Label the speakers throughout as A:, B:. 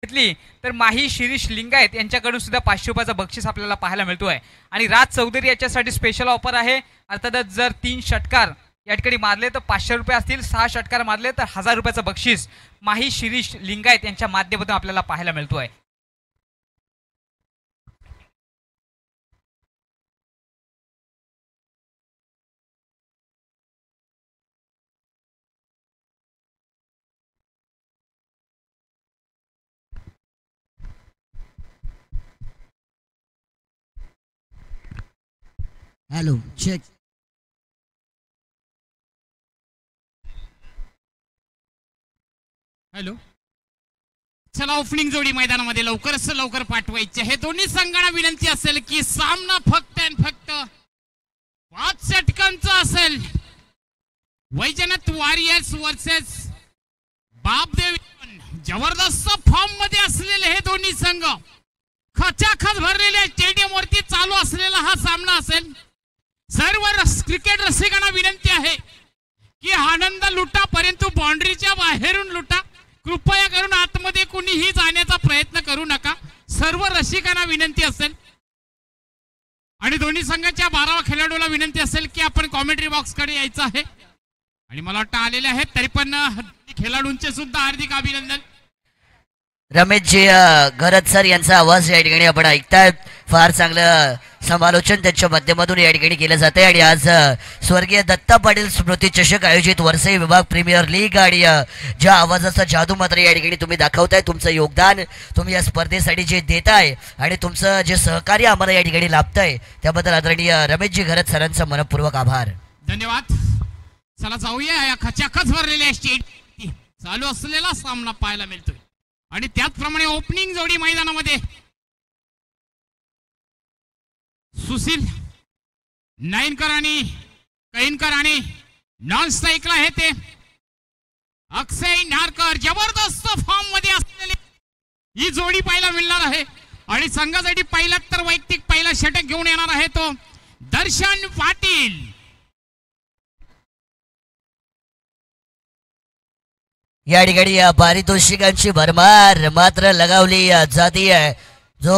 A: घेतली तर माही शिरीष लिंगायत यांच्याकडून सुद्धा 500 रुपयाचं बक्षीस आपल्याला पाहायला मिळतोय. आणि राज चौधरी याच्यासाठी स्पेशल ऑफर आहे. अर्थातच जर 3 षटकार या ठिकाणी मारले तर 500 रुपये असतील, 6 षटकार मारले तर 1000 रुपयाचं बक्षीस माही शिरीष लिंगायत यांच्या माध्यमातून आपल्याला पाहायला मिळतोय.
B: Hello check.
C: हॅलो, चला ओपनिंग जोडी मैदानामध्ये लवकरच लवकर पाठवायची आहे. दोन्ही संघांना विनंती असेल की सामना फक्त आणि फक्त 5 षटकांचा असेल. Vaijnath warriors versus Bapdev. जबरदस्त फॉर्म मध्ये असलेले हे दोन्ही संघ खचाखच भरलेल्या स्टेडियम वरती चालू असलेला हा सामना असेल. सर्व क्रिकेट रसिकांना विनंती आहे की आनंद लुटा, परंतु बाउंड्रीच्या बाहेरून लुटा. कृपया करून आतमध्ये कुणीही जाण्याचा प्रयत्न करू नका. सर्व रसिकांना विनंती असेल. आणि दोन्ही संघाच्या 12व्या खेळाडूला विनंती असेल की आपण कॉमेंट्री बॉक्स कडे यायचं आहे. आणि मला वाटतं आलेले आहेत, तरी पण खेळाडूंचे सुद्धा हार्दिक अभिनंदन.
B: रमेशजी घरत सर यांचा आवाज या ठिकाणी आपण ऐकताय. फार चांगलं समालोचन त्यांच्या माध्यमातून या ठिकाणी केलं जाते. आणि आज स्वर्गीय दत्ता पाटील स्मृती चषक आयोजित वरसाई विभाग प्रीमियर लीग आणि ज्या आवाजाचा जादू मात्र या ठिकाणी तुम्ही दाखवताय, तुमचं योगदान तुम्ही या स्पर्धेसाठी जे देताय आणि तुमचं जे सहकार्य आम्हाला या ठिकाणी लाभतंय त्याबद्दल आदरणीय रमेशजी घरत सरांचा मनपूर्वक आभार.
C: धन्यवाद. चला जाऊया या खचाखच भरलेल्या स्टेट चालू असलेला सामना पाहायला मिळतोय. आणि त्याचप्रमाणे ओपनिंग जोडी मैदानामध्ये सुशील नाईनकर आणि कैनकर आणि नॉन स्ट्राईकला आहे ते अक्षय नारकर. जबरदस्त फॉर्म मध्ये असलेली ही जोडी पाहायला मिळणार आहे. आणि संघासाठी पहिला तर वैयक्तिक पहिला षटक घेऊन येणार आहे तो दर्शन पाटील.
B: या ठिकाणी पारितोषिकांची भरमार मात्र लगावली जाती आहे. जो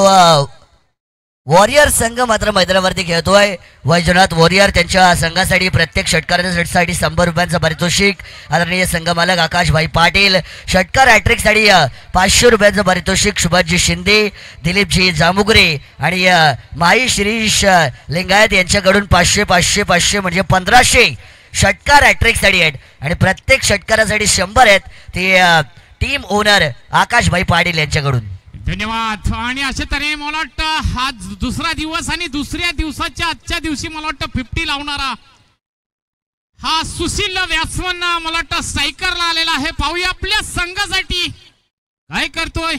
B: वॉरियर संघ मात्र मैदानावरती खेळतोय. वैजनाथ वॉरियर त्यांच्या संघासाठी प्रत्येक षटकारासाठी 100 रुपयांचं पारितोषिक. आदरणीय संघ मालक आकाशभाई पाटील. षटकार हॅट्रिकसाठी 500 रुपयांचं पारितोषिक. सुभाषजी शिंदे, दिलीपजी जामुगरे आणि माई शिरीष लिंगायत यांच्याकडून 500 500 500 म्हणजे 1500 षटकार हॅट्रिकसाठी आहेत. आणि प्रत्येक षटकारासाठी 100 आहेत. ते टीम ओनर आकाशभाई पाटील यांच्याकडून.
C: धन्यवाद. आणि अशा तऱ्हेने मला वाटतं हा दुसरा दिवस आणि दुसऱ्या दिवसाच्या आजच्या दिवशी मला वाटतं 50 लावणारा हा सुशील व्यासवन मला वाटतं स्ट्रायकरला आलेला आहे. पाहूया आपल्या संघासाठी काय करतोय.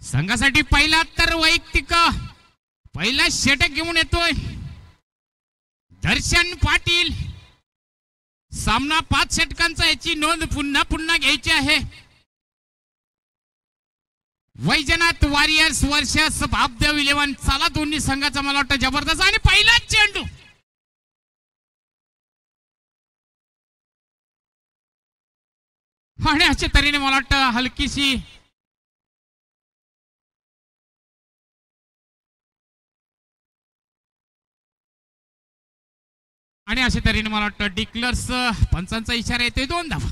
C: संघासाठी पहिला तर वैयक्तिक पहिला षटक घेऊन येतोय दर्शन पाटील. सामना 5 षटकांचा, याची नोंद पुन्हा पुन्हा घ्यायची आहे. Vaijnath warriors versus Bapdev 11. चला दोन्ही संघाचा मला वाटतं जबरदस्त. आणि पहिला चेंडू आणि अशा तऱ्हेने मला वाटतं हलकीशी आणि अशा तऱ्हेने मला वाटतं डिक्लर्स पंचांचा इशारा येतोय. 2 धावा.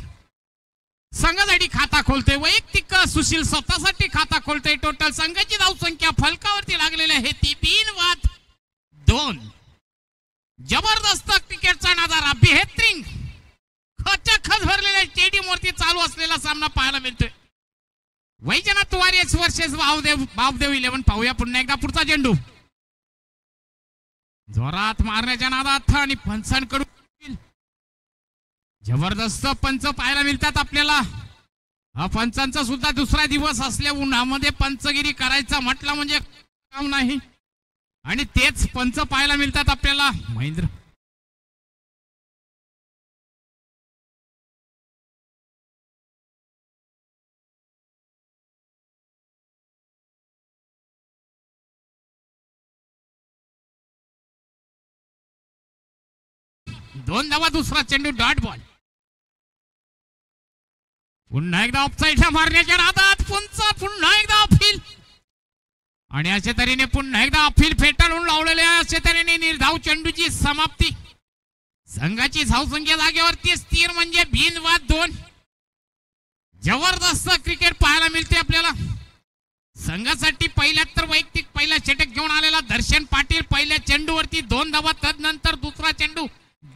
C: संघासाठी खाता खोलतोय वैयक्तिक सुशील, स्वतःसाठी खाता खोलतोय. टोटल संघाची धावसंख्या फलकावरती लागलेली आहे ती 3-2. जबरदस्त क्रिकेटचा नजारा, बेहतरीन खचाखच भरलेल्या स्टेडियम वरती चालू असलेला सामना पाहायला मिळतोय. Vaijnath warriors versus Bapdev 11. पाहूया पुन्हा एकदा पुढचा चेंडू. जोरात मारण्याच्या नादात आणि पंचांकडून जबरदस्त पंच पाहायला मिळतात आपल्याला. हा पंचांचा सुद्धा दुसरा दिवस असल्या उन्हामध्ये पंचगिरी करायचा म्हटलं म्हणजे काम नाही. आणि तेच पंच पाहायला मिळतात आपल्याला. महेंद्र दोन धावा. दुसरा चेंडू डॉट बॉल. पुन्हा एकदा ऑफसाईडला मारण्याच्या नादात पुन्हा एकदा अपील आणि अशा तऱ्हेने पुन्हा एकदा अपील फेटाळून लावलेले आहे. अशा तऱ्हेने निर्धाव चेंडूची समाप्ती. संघाची धावसंख्या जागेवरती स्थिर म्हणजे बिनवाद 2. जबरदस्त क्रिकेट पाहायला मिळते आपल्याला. संघासाठी वैयक्तिक पहिला षटक घेऊन आलेला दर्शन पाटील पहिल्या चेंडूवरती 2 धावा. तदनंतर दुसरा चेंडू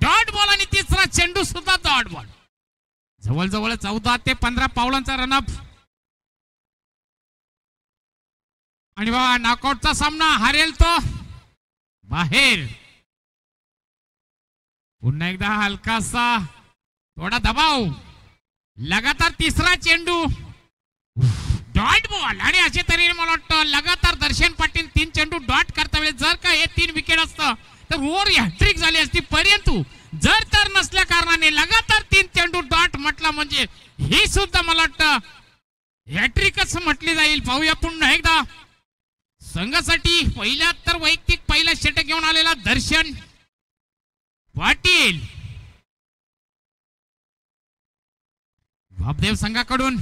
C: डॉट बॉल आणि तिसरा चेंडू सुद्धा डॉट बॉल. जवळजवळ 14 ते 15 पावलांचा रनअप आणि बाबा नॉकआउटचा सामना हारेल तो बाहेर. पुन्हा एकदा हलकासा थोडा दबाव. लगातार तिसरा चेंडू डॉट बॉल आणि अशा तऱ्हेने मला वाटतं लगातार दर्शन पाटील 3 चेंडू डॉट करता वेळेस जर का हे 3 विकेट असतं तर ओव्हर हॅट्रिक झाली असती. परंतु जर तर नसल्या कारणाने लगातार 3 चेंडू डॉट म्हटला म्हणजे ही सुद्धा मला वाटतं हॅट्रिकच म्हटली जाईल. पाहूया पुन्हा एकदा संघासाठी वैयक्तिक पहिला षटक घेऊन आलेला दर्शन पाटील. बापदेव संघाकडून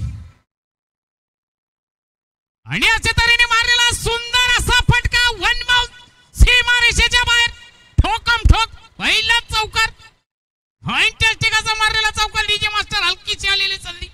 C: आणि अशा तऱ्हेने मारलेला सुंदर असा फटका. 1 बाउंस सीमारेषेच्या बाहेर ठोकम ठोक पहिला चौकार. फॅन्टॅस्टिक मारलेला चौकार. डीजे मास्टर हलकीची आलेली संधी.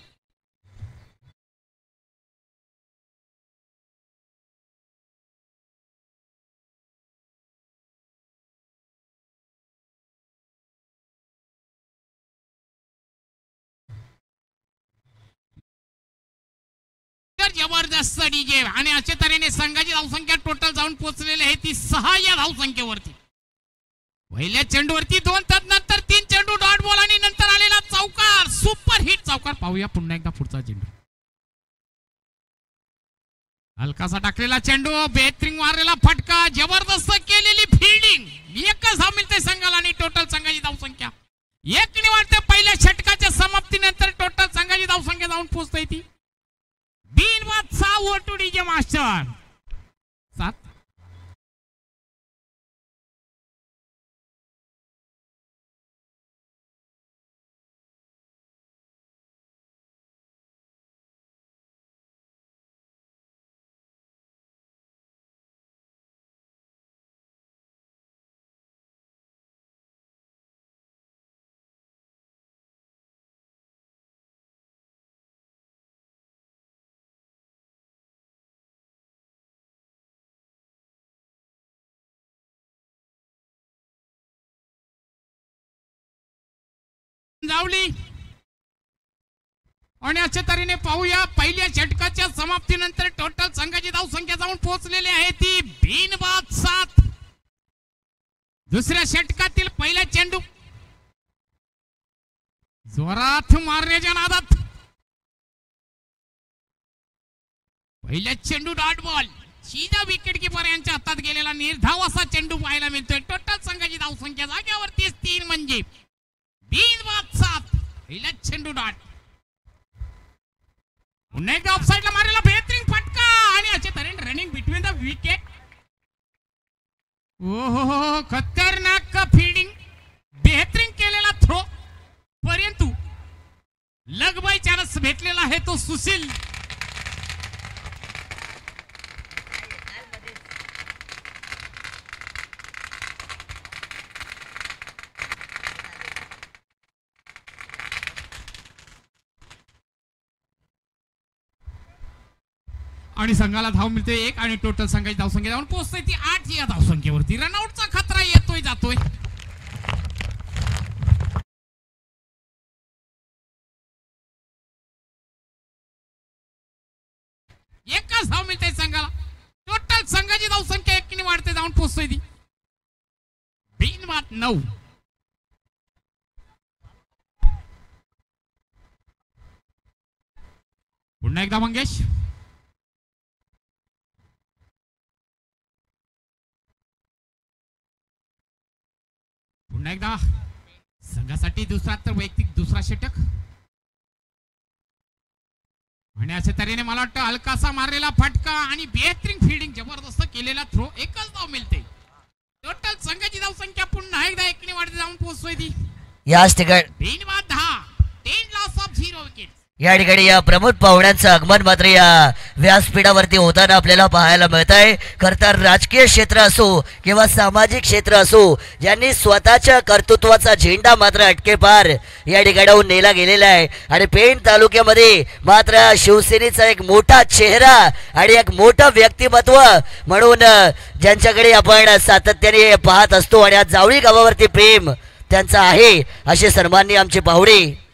C: जबरदस्त डीजे आणि अशा तऱ्हेने संघाची धावसंख्या टोटल जाऊन पोहोचलेली आहे ती 6 या धावसंख्येवरती. पहिल्या चेंडूवरती 2 तदनंतर 3 चेंडू डॉट बॉल आणि नंतर आलेला चौकार. सुपर हिट चौकार. पाहूया पुन्हा एकदा पुढचा चेंडू. हलकासा टाकलेला चेंडू बेहतरीन मारलेला फटका. जबरदस्त केलेली फिल्डिंग. एकच धाव मिळते संघाला आणि टोटल संघाची धावसंख्या 1 वाढते. पहिल्या षटकाच्या समाप्तीनंतर टोटल संघाची धावसंख्या जाऊन पोहोचते ती बिनवाद 6 ओव्हर टू डीजे मास्टर 7. जावली आणि अशा तऱ्हेने पाहूया पहिल्या षटकाच्या समाप्तीनंतर टोटल संघाची धावसंख्या जाऊन पोहोचलेली आहे ती बिनबाद 7. दुसऱ्या षटकातील पहिला चेंडू जोरात मारण्याच्या नादात पहिला चेंडू डॉट बॉल. सीधा विकेट कीपर यांच्या हातात गेलेला निर्धाव असा चेंडू पाहायला मिळतोय. टोटल संघाची धावसंख्या जागेवरती 3 म्हणजे बिनबाद 7. पहिला चेंडू डॉट. पुन्हा एकदा ऑफसाईडला मारलेला बेहतरीन फटका आणि अशा तऱ्हेने रनिंग बिटवीन द विकेट. ओहो खतरनाक फिल्डिंग. बेहतरीन केलेला थ्रो. परंतु लग बाय चान्स भेटलेला आहे तो सुशील. आणि संघाला धाव मिळते 1 आणि टोटल संघाची धावसंख्या जाऊन पोहोचते ती 8 या धावसंख्येवरती. रनआउटचा खतरा येतोय जातोय. एकच धाव मिळते संघाला. टोटल संघाची धावसंख्या 1 ने वाढते जाऊन पोहोचते ती बिनबाद 9. पुन्हा एकदा मंगेश. पुन्हा एकदा संघासाठी वैयक्तिक दुसरा षटक आणि अशा तऱ्हेने मला वाटतं हलकासा मारलेला फटका आणि बेहतरीन फिल्डिंग. जबरदस्त केलेला थ्रो. एकच धाव मिळते. टोटल संघाची धावसंख्या पुन्हा एकदा 1 ने वाढते जाऊन पोहोचतोय ती
B: याच ठिकाणी
C: बिनबाद 10. 10 लॉस ऑफ 0 विकेट.
B: या ठिकाणी या प्रमुख पाहुण्यांचं आगमन मात्र या व्यासपीठावरती होताना आपल्याला पाहायला मिळत आहे. खरतर राजकीय क्षेत्र असो किंवा सामाजिक क्षेत्र असो, ज्यांनी स्वतःच्या कर्तृत्वाचा झेंडा मात्र अटकेपार या ठिकाणाहून नेला गेलेला आहे. आणि पेण तालुक्यामध्ये मात्र शिवसेनेचा एक मोठा चेहरा आणि एक मोठं व्यक्तिमत्व म्हणून ज्यांच्याकडे आपण सातत्याने पाहत असतो आणि आज जावळी गावावरती प्रेम त्यांचं आहे, असे सन्माननीय आमचे पाहुणे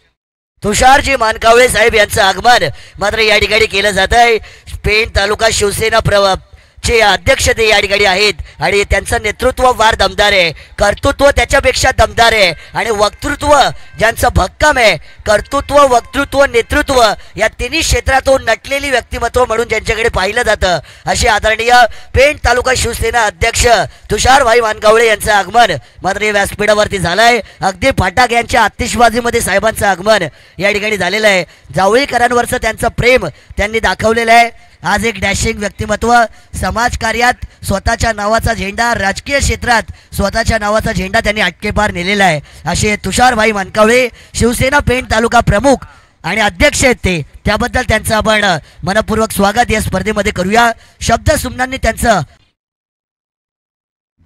B: तुषारजी मानकावळे साहेब यांचं आगमन मात्र या ठिकाणी केलं जात आहे. पेण तालुका शिवसेना चे अध्यक्ष ते या ठिकाणी आहेत आणि त्यांचं नेतृत्व वार दमदार आहे, कर्तृत्व त्याच्यापेक्षा दमदार आहे आणि वक्तृत्व ज्यांचं भक्कम आहे. कर्तृत्व, वक्तृत्व, नेतृत्व या तिन्ही क्षेत्रातून नटलेली व्यक्तिमत्व म्हणून ज्यांच्याकडे पाहिलं जातं, असे आदरणीय पेण तालुका शिवसेना अध्यक्ष तुषारभाई मानकावळे यांचं आगमन मात्र या व्यासपीठावरती झालं आहे. अगदी फाटाक यांच्या आतिषबाजीमध्ये साहेबांचं आगमन या ठिकाणी झालेलं आहे. जावळीकरांवरचं त्यांचं प्रेम त्यांनी दाखवलेलं आहे. आज एक डॅशिंग व्यक्तिमत्व, समाजकार्यात स्वतःच्या नावाचा झेंडा, राजकीय क्षेत्रात स्वतःच्या नावाचा झेंडा त्यांनी अटकेपार नेलेला आहे, असे तुषारभाई मानकावळे शिवसेना पेण तालुका प्रमुख आणि अध्यक्ष आहेत ते. त्याबद्दल त्यांचं आपण मनपूर्वक स्वागत या स्पर्धेमध्ये करूया. शब्द सुमनांनी त्यांचं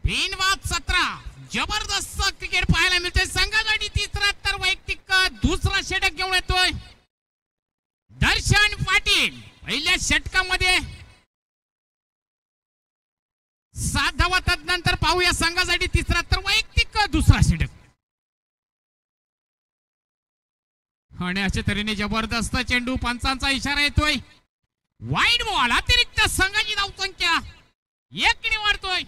C: बिनवाद 17 जबरदस्त क्रिकेट पाहायला मिळते. संघासाठी तिसरा तर वैयक्तिक दुसरा षटक घेऊन येतोय दर्शन पाटील. पहिल्या षटकामध्ये 7 धावा, तदनंतर पाहूया संघासाठी तिसरा तर वैयक्तिक दुसरा षटक. आणि अशा तऱ्हेने जबरदस्त चेंडू, पंचांचा इशारा येतोय. वाईड बॉल, अतिरिक्त संघाची धावसंख्या 1 निवडतोय.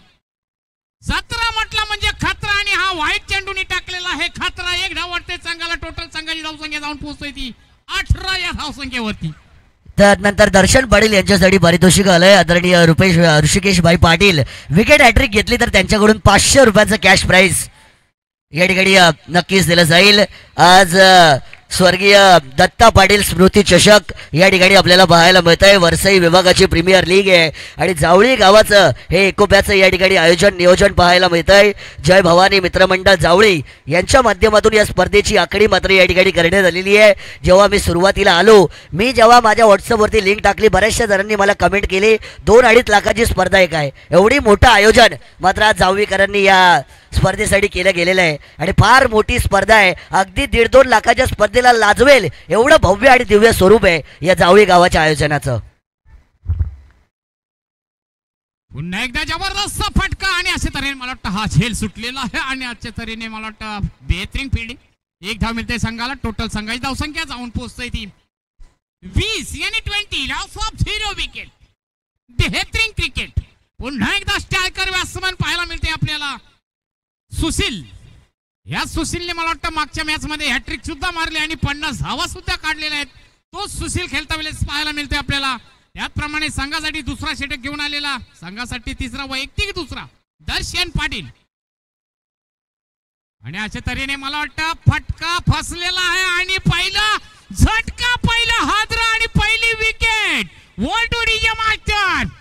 C: 17 म्हटलं म्हणजे खतरा आणि हा वाईट चेंडूनी टाकलेला आहे खतरा. 1 धाव वाटते संघाला. टोटल संघाची धावसंख्या जाऊन पोहोचतोय ती 18 या धावसंख्येवरती.
B: त्यानंतर दर्शन पाटील यांच्यासाठी पारितोषिक आलंय. आदरणीय ऋषिकेशभाई पाटील विकेट हॅट्रिक घेतली तर त्यांच्याकडून 500 रुपयांचं कॅश प्राइज या ठिकाणी नक्कीच दिलं जाईल. आज स्वर्गीय दत्ता पाटील स्मृती चषक या ठिकाणी आपल्याला पाहायला मिळत आहे. वरसाई विभागाची प्रीमियर लीग आहे आणि जावळी गावाचं हे एकोप्याचं या ठिकाणी नियोजन पाहायला मिळत आहे. जय भवानी मित्रमंडळ जावळी यांच्या माध्यमातून या स्पर्धेची आखणी मात्र या ठिकाणी करण्यात आलेली आहे. जेव्हा मी सुरुवातीला आलो, जेव्हा माझ्या व्हॉट्सअपवरती लिंक टाकली, बऱ्याचशा जणांनी मला कमेंट केली 2-2.5 लाखाची स्पर्धा आहे काय, एवढी मोठं आयोजन मात्र आज जावळीकरांनी या स्पर्धेसाठी केलं गेलेलं आहे आणि फार मोठी स्पर्धा आहे. अगदी 1.5-2 लाखाच्या स्पर्धेला लाजवेल एवढं भव्य आणि दिव्य स्वरूप आहे या जावळी गावाच्या आयोजनाचं.
C: पुन्हा एकदा जबरदस्त फटका आणि अशा तऱ्हेने मला वाटतं हा झेल सुटलेला आहे आणि अशा तऱ्हेने मला वाटतं बेहतरीन फिल्डिंग. 1 धाव मिळते संघाला. टोटल संघाची धावसंख्या जाऊन पोहोचते ती 20 यानी 20. Loss of 0 wicket. बेहतरीन क्रिकेट. पुन्हा एकदा स्ट्रायकर बॅट्समन पाहायला मिळते आपल्याला सुशील. या सुशीलने मला वाटतं मागच्या मॅच मध्ये हॅट्रिक सुद्धा मारली आणि 50 धावा सुद्धा काढलेल्या आहेत. तो सुशील खेळता वेळेस पाहायला मिळतोय आपल्याला. त्याचप्रमाणे संघासाठी दुसरा षटक घेऊन आलेला, संघासाठी तिसरा वैयक्तिक दुसरा दर्शन पाटील. आणि अशा तऱ्हेने मला वाटतं फटका फसलेला आहे आणि पहिला झटका, पहिला हादरा आणि पहिली विकेट. वॉल्टोडीचे मास्टर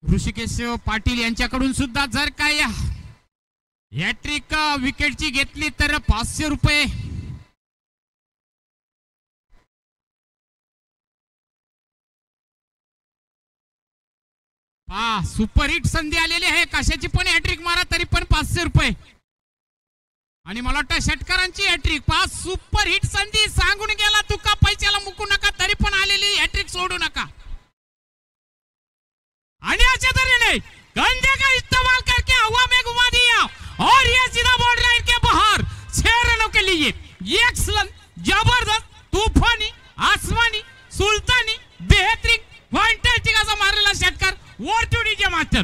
C: ऋषिकेश पाटील यांच्याकडून सुद्धा जर काय हॅट्रिक विकेटची घेतली तर 500 रुपये. सुपरहिट संधी आलेली आहे. कशाची पण हॅट्रिक मारा तरी पण 500 रुपये. आणि मला वाटतं षटकारांची हॅट्रिक 5 सुपरहिट संधी. सांगून गेला तुका पैशाला मुकू नका, तरी पण आलेली हॅट्रिक सोडू नका. आणि अच्छा तरीने गंदे का इस्तेमाल करके हवा में घुमा दिया और ये सीधा बॉर्डर लाइन के बाहर 6 रनों के लिए. एक्सलेंट, जबरदस्त, तूफानी, आसमानी, सुल्तानी, बेहतरीन, फॅन्टास्टिक असा मारलेला षटकार वॉर्टुडीचे मास्टर.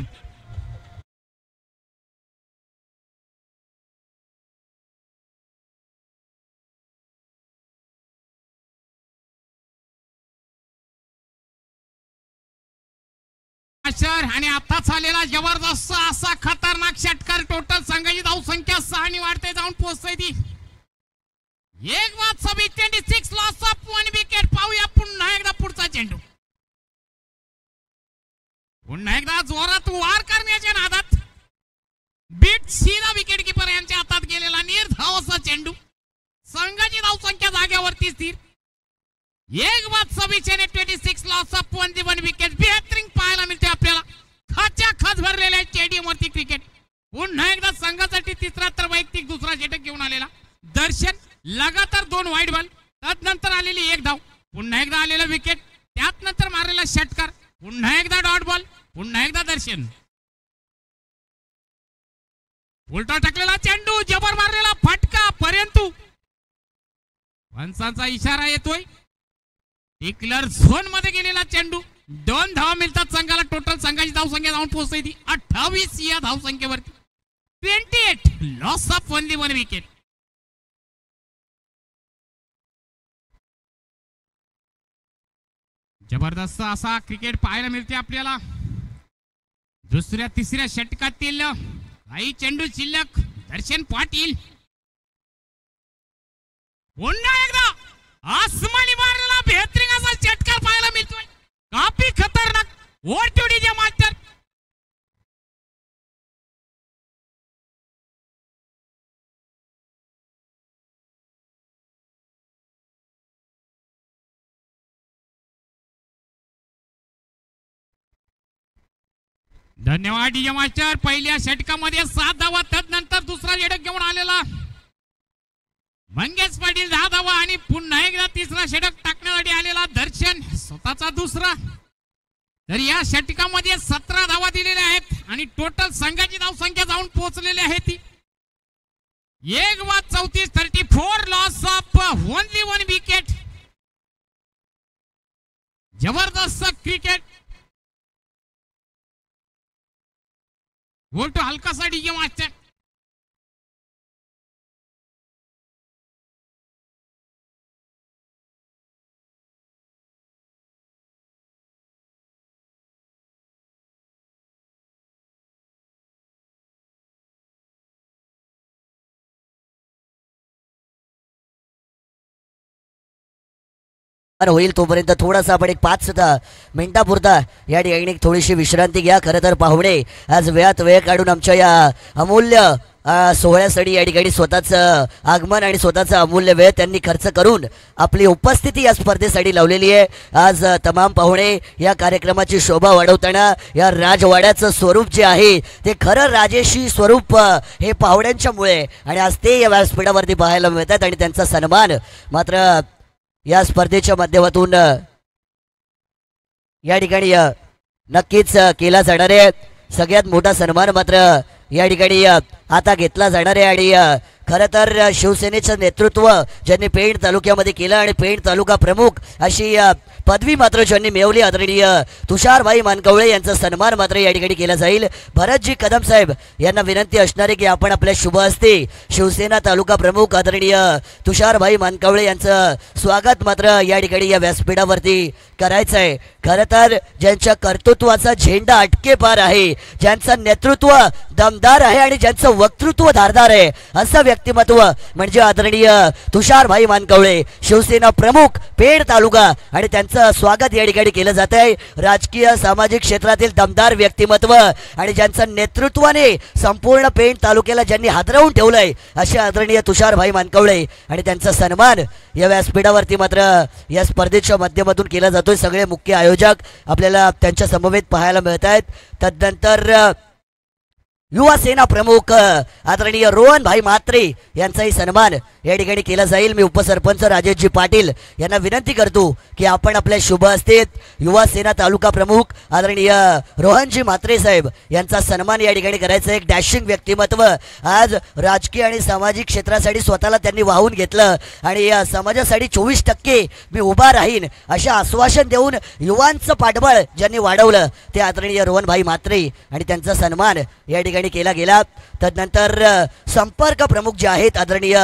C: आणि आता झालेला जबरदस्त असा खतरनाक षटकार. टोटल संघाची धावसंख्या 6 आणि वाढते जाऊन पोहोचते ती एक बाद 26 लॉस ऑफ 1 विकेट. पाहूया पुन्हा एकदा पुढचा चेंडू. पुन्हा एकदा जोरात वार करण्याच्या नादात बीट सीधा विकेट किपर यांच्या हातात गेलेला निर्धाव असा चेंडू. संघाची धावसंख्या जाग्यावरती स्थिर. एक बाद 26 लॉस ऑफ 1 विकेट. बेहतरीन पाहायला मिळते आपल्याला खाच्या खाच भरलेल्या स्टेडियम वरती क्रिकेट. पुन्हा एकदा संघासाठी तिसरा तर वैयक्तिक दुसरा षटक घेऊन आलेला दर्शन. लगातार 2 वाईड बॉल, त्यानंतर आलेली एक धाव, पुन्हा एकदा आलेला विकेट, त्यात नंतर मारलेला षटकार, पुन्हा एकदा डॉट बॉल, पुन्हा एकदा दर्शन. उलटा टाकलेला चेंडू, जबर मारलेला फटका, परंतु पंचांचा इशारा येतोय. टिकलर झोन मध्ये गेलेला चेंडू. 2 धावा मिळतात संघाला. टोटल संघाची धावसंख्या जाऊन पोहोचते ती 28 या धावसंख्येवरती. 28 लॉस ऑफ 1 विकेट. जबरदस्त असा क्रिकेट पाहायला मिळते आपल्याला. दुसऱ्या तिसऱ्या षटकातील काही चेंडू शिल्लक. दर्शन पाटील पुन्हा एकदा आसमानी मारलेला बेहतरीन असा षटकार पाहायला मिळतोय. काफी खतरनाक. ओटीडीचे मास्टर धन्यवाद डीजे मास्टर. पहिल्या षटकामध्ये 7 धावा, त्यानंतर दुसरा षटक घेऊन आलेला मंगेश पाटील 10 धावा आणि पुन्हा एकदा तिसरा षटक टाकण्यासाठी आलेला दर्शन स्वतःचा दुसरा. तर या षटकामध्ये 17 धावा दिलेल्या आहेत आणि टोटल संघाची धावसंख्या जाऊन पोहोचलेली आहे ती 1 बाद 34 लॉस ऑफ 1 विकेट. जबरदस्त क्रिकेट. बोलतो हलकासा डीजे मास्टर.
B: होईल तोपर्यंत थोडासा आपण एक 5 मिनिटापुरता या ठिकाणी थोडीशी विश्रांती घ्या. खरं तर पाहुणे आज वेळात वेळ काढून आमच्या या अमूल्य सोहळ्यासाठी या ठिकाणी स्वतःचं आगमन आणि स्वतःचा अमूल्य वेळ त्यांनी खर्च करून आपली उपस्थिती या स्पर्धेसाठी लावलेली आहे. आज तमाम पाहुणे या कार्यक्रमाची शोभा वाढवताना या राजवाड्याचं स्वरूप जे आहे ते खरं राजेशी स्वरूप हे पाहुण्यांच्यामुळे आणि आज ते या व्यासपीठावरती पाहायला मिळतात आणि त्यांचा सन्मान मात्र या स्पर्धेच्या माध्यमातून या ठिकाणी नक्कीच केला जाणार आहे. सगळ्यात मोठा सन्मान मात्र या ठिकाणी आता घेतला जाणार आहे आणि खरं तर शिवसेनेचं नेतृत्व ज्यांनी पेण तालुक्यामध्ये केलं आणि पेण तालुका प्रमुख अशी पदवी मात्र ज्यांनी मिळवली आदरणीय तुषारभाई मानकवळे यांचा सन्मान मात्र या ठिकाणी केला जाईल. भरतजी कदम साहेब यांना विनंती असणार आहे की आपण आपल्या शुभ हस्ते शिवसेना तालुका प्रमुख आदरणीय तुषारभाई मानकवळे यांचं स्वागत मात्र या ठिकाणी या व्यासपीठावरती करायचं आहे. खरं तर ज्यांच्या कर्तृत्वाचा झेंडा अटके पार आहे, ज्यांचं नेतृत्व दमदार आहे आणि ज्यांचं वक्तृत्व धारदार आहे असं व्यक्तिमत्व म्हणजे आदरणीय तुषारभाई मानकवळे शिवसेना प्रमुख पेण तालुका आणि त्यांचं स्वागत या ठिकाणी केलं जात आहे. राजकीय सामाजिक क्षेत्रातील दमदार व्यक्तिमत्व आणि ज्यांचं नेतृत्वाने संपूर्ण पेण तालुक्याला ज्यांनी हादरवून ठेवलंय असे आदरणीय तुषारभाई मानकवळे आणि त्यांचा सन्मान या व्यासपीठावरती मात्र या स्पर्धेच्या माध्यमातून केला जातोय. सगळे मुख्य आयोजक आपल्याला त्यांच्या समवेत पाहायला मिळत आहेत. तदनंतर युवा सेना प्रमुख आदरणीय रोहन भाई म्हात्रे यांचाही सन्मान या ठिकाणी केला जाईल. मी उपसरपंच राजेशजी पाटील यांना विनंती करतो की आपण आपल्या शुभ हस्ते युवा सेना तालुका प्रमुख आदरणीय रोहनजी म्हात्रे साहेब यांचा सन्मान या ठिकाणी करायचं. एक डॅशिंग व्यक्तिमत्व आज राजकीय आणि सामाजिक क्षेत्रासाठी स्वतःला त्यांनी वाहून घेतलं आणि या समाजासाठी 24% मी उभा राहीन अशा आश्वासन देऊन युवांचं पाठबळ ज्यांनी वाढवलं ते आदरणीय रोहन भाई म्हात्रे आणि त्यांचा सन्मान या ठिकाणी ठिकाणी केला गेला. तदनंतर संपर्क प्रमुख जे आहेत आदरणीय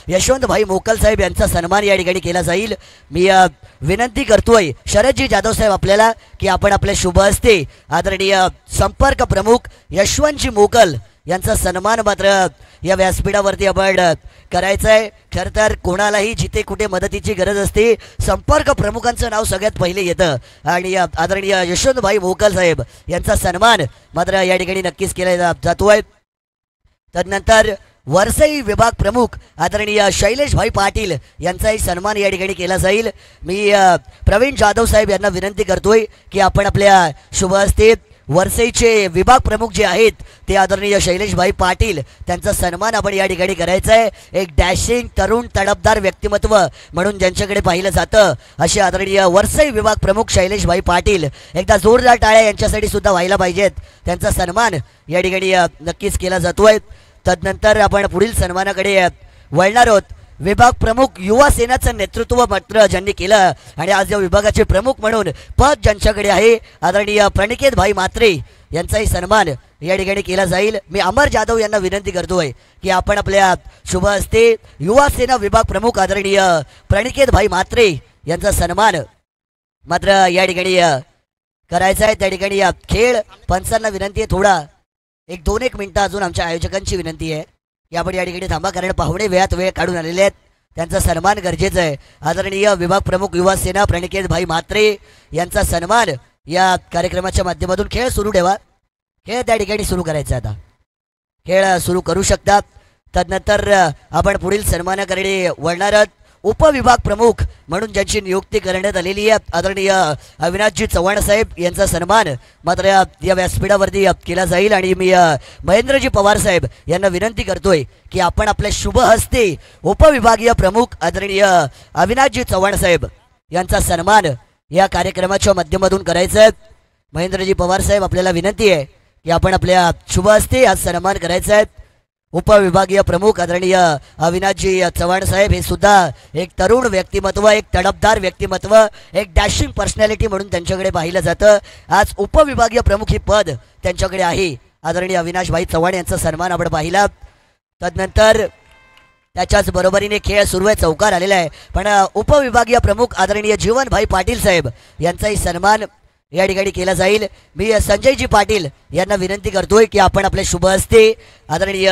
B: यशवंतभाई मोकल साहेब यांचा सन्मान या ठिकाणी केला जाईल. मी विनंती करतोय शरदजी जाधव साहेब आपल्याला की आपण आपल्या शुभ हस्ते आदरणीय संपर्क प्रमुख यशवंतजी मोकल यांचा सन्मान मात्र या व्यासपीठावरती आपण करायचं आहे. खरं तर कोणालाही जिथे कुठे मदतीची गरज असते संपर्क प्रमुखांचं नाव सगळ्यात पहिले येतं आणि आदरणीय यशवंतभाई मोकल साहेब यांचा सन्मान मात्र या ठिकाणी नक्कीच केला जातोय. तदनंतर वरसई विभाग प्रमुख आदरणीय शैलेशभाई पाटील यांचाही सन्मान या ठिकाणी केला जाईल. मी प्रवीण जाधव साहेब यांना विनंती करतोय की आपण आपल्या शुभ हस्ते वरसईचे विभाग प्रमुख जे आहेत ते आदरणीय शैलेशभाई पाटील त्यांचा सन्मान आपण या ठिकाणी करायचा आहे. एक डॅशिंग तरुण तडफदार व्यक्तिमत्व म्हणून ज्यांच्याकडे पाहिलं जातं असे आदरणीय वरसई विभाग प्रमुख शैलेशभाई पाटील, एकदा जोरदार टाळ्या यांच्यासाठी सुद्धा व्हायला पाहिजेत. त्यांचा सन्मान या ठिकाणी नक्कीच केला जातोय. तदनंतर आपण पुढील सन्मानाकडे वळणार आहोत. विभाग प्रमुख युवा सेनाचं नेतृत्व मात्र ज्यांनी केलं आणि आज या विभागाचे प्रमुख म्हणून पद ज्यांच्याकडे आहे आदरणीय प्रणिकेत भाई म्हात्रे यांचाही सन्मान या ठिकाणी केला जाईल. मी अमर जाधव यांना विनंती करतोय की आपण आपल्या शुभ हस्ते युवा सेना विभाग प्रमुख आदरणीय प्रणिकेत भाई म्हात्रे यांचा सन्मान मात्र या ठिकाणी करायचा आहे. त्या ठिकाणी खेळ पंचांना विनंती आहे थोडा 1-2 मिनिटं अजून आमच्या आयोजकांची विनंती आहे की आपण या ठिकाणी थांबा, कारण पाहुणे वेळात वेळ काढून आलेले आहेत, त्यांचा सन्मान गरजेचं आहे. आदरणीय विभाग प्रमुख युवा सेना प्रणिकेत भाई म्हात्रे यांचा सन्मान या कार्यक्रमाच्या माध्यमातून खेळ सुरू ठेवा. खेळ त्या ठिकाणी सुरू करायचा, आता खेळ सुरू करू शकतात. तदनंतर आपण पुढील सन्मानाकडे वळणार आहोत. उपविभाग प्रमुख म्हणून ज्यांची नियुक्ती करण्यात आलेली आहे आदरणीय अविनाशजी चव्हाण साहेब यांचा सन्मान मात्र या व्यासपीठावरती केला जाईल. आणि मी महेंद्रजी पवार साहेब यांना विनंती करतोय की आपण आपल्या शुभ हस्ते उपविभागीय प्रमुख आदरणीय अविनाशजी चव्हाण साहेब यांचा सन्मान या कार्यक्रमाच्या माध्यमातून करायचा आहे. महेंद्रजी पवार साहेब आपल्याला विनंती आहे की आपण आपल्या शुभ हस्ते हा सन्मान करायचा आहे. उपविभागीय प्रमुख आदरणीय अविनाशजी चव्हाण साहेब हे सुद्धा एक तरुण व्यक्तिमत्व, एक तडफदार व्यक्तिमत्व, एक डॅशिंग पर्सनॅलिटी म्हणून त्यांच्याकडे पाहिलं जातं. आज उपविभागीय प्रमुख ही पद त्यांच्याकडे आहे. आदरणीय अविनाशभाई चव्हाण यांचा सन्मान आपण पाहिला. तदनंतर त्याच्याच बरोबरीने खेळ सुरू आहे, चौकार आलेला आहे, पण उपविभागीय प्रमुख आदरणीय जीवनभाई पाटील साहेब यांचाही सन्मान या ठिकाणी केला जाईल. मी संजयजी पाटील यांना विनंती करतोय की आपण आपल्या शुभ हस्ते आदरणीय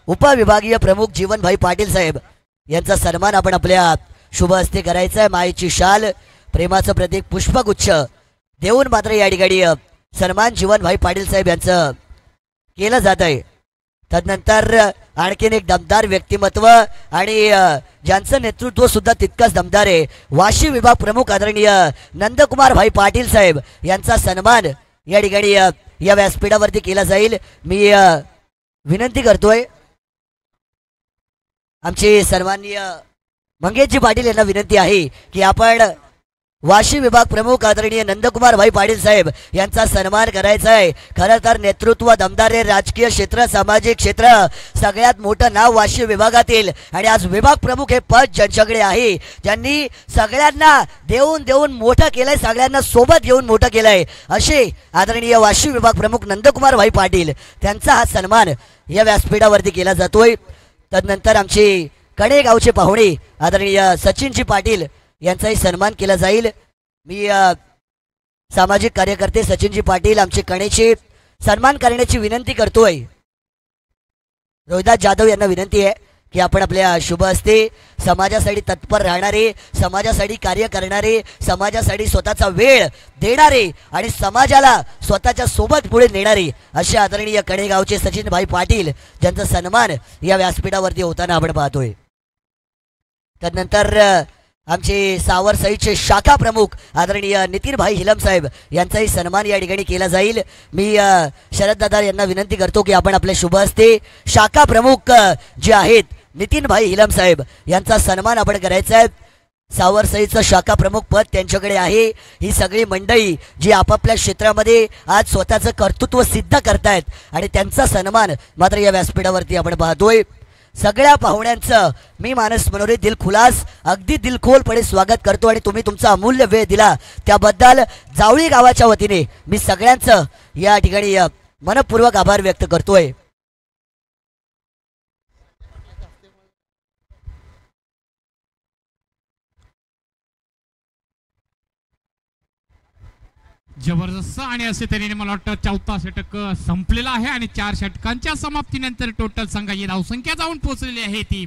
B: उपविभागीय प्रमुख जीवनभाई पाटील साहेब यांचा सन्मान आपण आपल्या शुभ हस्ते करायचा आहे. मायेची शाल, प्रेमाचं प्रतीक पुष्पगुच्छ देऊन मात्र या ठिकाणी सन्मान जीवनभाई पाटील साहेब यांचं केलं जात आहे. तदनंतर आणखीन एक दमदार व्यक्तिमत्व आणि ज्यांचं नेतृत्व सुद्धा तितकंच दमदार आहे, वाशी विभाग प्रमुख आदरणीय नंदकुमार भाई पाटील साहेब यांचा सन्मान या ठिकाणी या व्यासपीठावरती केला जाईल. मी विनंती करतोय आमचे सन्माननीय मंगेशजी पाटील यांना विनंती आहे की आपण वाशी विभाग प्रमुख आदरणीय नंदकुमार भाई पाटील साहेब यांचा सन्मान करायचा आहे. खरं तर नेतृत्व दमदार आहे, राजकीय क्षेत्र, सामाजिक क्षेत्र सगळ्यात मोठं नाव वाशी विभागातील आणि आज विभाग प्रमुख हे पद ज्यांच्याकडे आहे, ज्यांनी सगळ्यांना देऊन देऊन मोठं केलंय, सगळ्यांना सोबत घेऊन मोठं केलंय, असे आदरणीय वाशी विभाग प्रमुख नंदकुमार भाई पाटील त्यांचा हा सन्मान या व्यासपीठावरती केला जातोय. तदनंतर आमचे कणे गावचे पाहुणे आदरणीय सचिनजी पाटील यांचाही सन्मान केला जाईल. मी सामाजिक कार्यकर्ते सचिनजी पाटील आमचे कणेचे सन्मान करण्याची विनंती करतोय. रोहिदास जाधव यांना विनंती आहे की आपण आपल्या शुभ हस्ते समाजासाठी तत्पर राहणारे, समाजासाठी कार्य करणारे, समाजासाठी स्वतःचा वेळ देणारे आणि समाजाला स्वतःच्या सोबत पुढे नेणारे असे आदरणीय कणेगावचे सचिनभाई पाटील ज्यांचा सन्मान या व्यासपीठावरती होताना आपण पाहतोय. तदनंतर आमचे सावरसईचे शाखा प्रमुख आदरणीय नितीनभाई हिलम साहेब यांचाही सन्मान या ठिकाणी केला जाईल. मी शरद दादा यांना विनंती करतो की आपण आपल्या शुभ हस्ते शाखा प्रमुख जे आहेत नितीनभाई हिलम साहेब यांचा सन्मान आपण करायचा आहे. सावरसईचं शाखा प्रमुख पद त्यांच्याकडे आहे. ही सगळी मंडळी जी आपापल्या क्षेत्रामध्ये आज स्वतःचं कर्तृत्व सिद्ध करतायत आणि त्यांचा सन्मान मात्र या व्यासपीठावरती आपण पाहतोय. सगळ्या पाहुण्यांचं मी मानस मनोरे दिलखुलास अगदी दिलखोलपणे स्वागत करतो आणि तुम्ही तुमचा अमूल्य वेळ दिला त्याबद्दल जावळी गावाच्या वतीने मी सगळ्यांचं या ठिकाणी मनपूर्वक आभार व्यक्त करतोय.
C: जबरदस्त आणि असे तऱ्हेने मला वाटतं चौथा षटक संपलेला आहे आणि 4 षटकांच्या समाप्तीनंतर टोटल संघाची धावसंख्या जाऊन पोहोचलेली आहे ती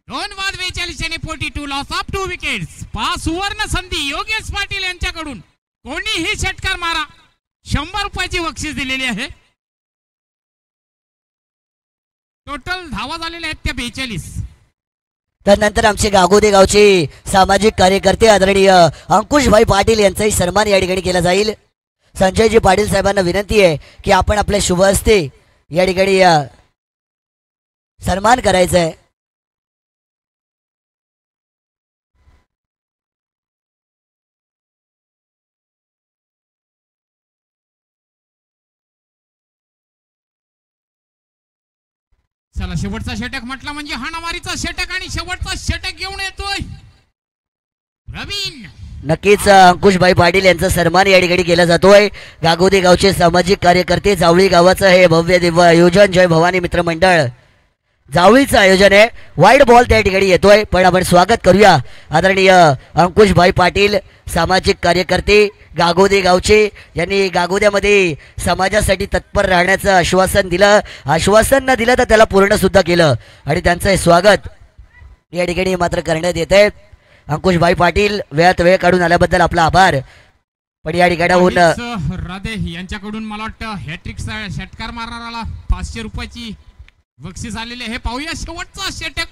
C: 2:42 आणि 42 लॉस ऑफ 2 विकेट्स. 5 सुवर्ण संधी योगेश पाटील यांच्याकडून कोणीही षटकार मारा 100 रुपयाची बक्षीस दिलेली आहे. टोटल धावा झालेल्या आहेत त्या 42.
B: त्यानंतर आमचे गागोदे गावचे सामाजिक कार्यकर्ते आदरणीय अंकुशभाई पाटील यांचाही सन्मान या ठिकाणी केला जाईल. संजयजी पाटील साहेबांना विनंती आहे की आपण आपल्या शुभ हस्ते या ठिकाणी सन्मान करायचा आहे.
C: चला शेवटचा षटक म्हटला म्हणजे हाणामारीचा षटक आणि शेवटचा षटक घेऊन येतोय प्रवीण.
B: नक्कीच अंकुशभाई पाटील यांचा सन्मान या ठिकाणी केला जातोय. गागोदे गावचे सामाजिक कार्यकर्ते जावळी गावाचं हे भव्य दिव्य आयोजन जय भवानी मित्र मंडळ जावळीचं आयोजन आहे. वाईड बॉल त्या ठिकाणी येतोय पण आपण स्वागत करूया आदरणीय अंकुशभाई पाटील सामाजिक कार्यकर्ते गागोदे गावचे यांनी गागोद्यामध्ये समाजासाठी तत्पर राहण्याचं आश्वासन दिलं. आश्वासन न दिलं तर त्याला पूर्ण सुद्धा केलं आणि त्यांचं हे स्वागत या ठिकाणी मात्र करण्यात येत आहे. अंकुशभाई पाटील वेळात वेळ काढून आल्याबद्दल आपला आभार. पण या ठिकाणाहून
C: राधे यांच्याकडून मला वाटतं हॅट्रिक षटकार मारणाराला 500 रुपयाची बक्षीस आलेले आहे. पाहूया शेवटचा षटक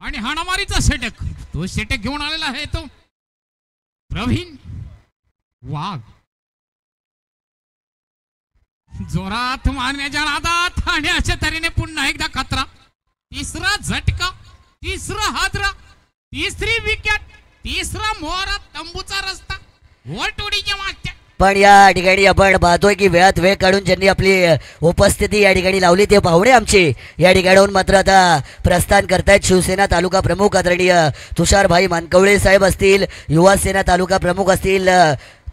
C: आणि हाणामारीचा षटक. तो षटक घेऊन आलेला आहे तो प्रवीण वाघ. जोरात मारण्याच्या नादात आणि अशा तऱ्हेने पुन्हा एकदा खतरा. तिसरा झटका, तिसरा हादरा, तिसरी विकेट, तिसरा मोहरा तंबूचा रस्ता वरटोडीच्या मागच्या.
B: पण या ठिकाणी आपण पाहतोय की वेळात वेळ काढून ज्यांनी आपली उपस्थिती या ठिकाणी लावली ते पाहुणे आमचे या ठिकाणाहून मात्र आता प्रस्थान करतायत. शिवसेना तालुका प्रमुख आदरणीय तुषारभाई मानकवळे साहेब असतील, युवा सेना तालुका प्रमुख असतील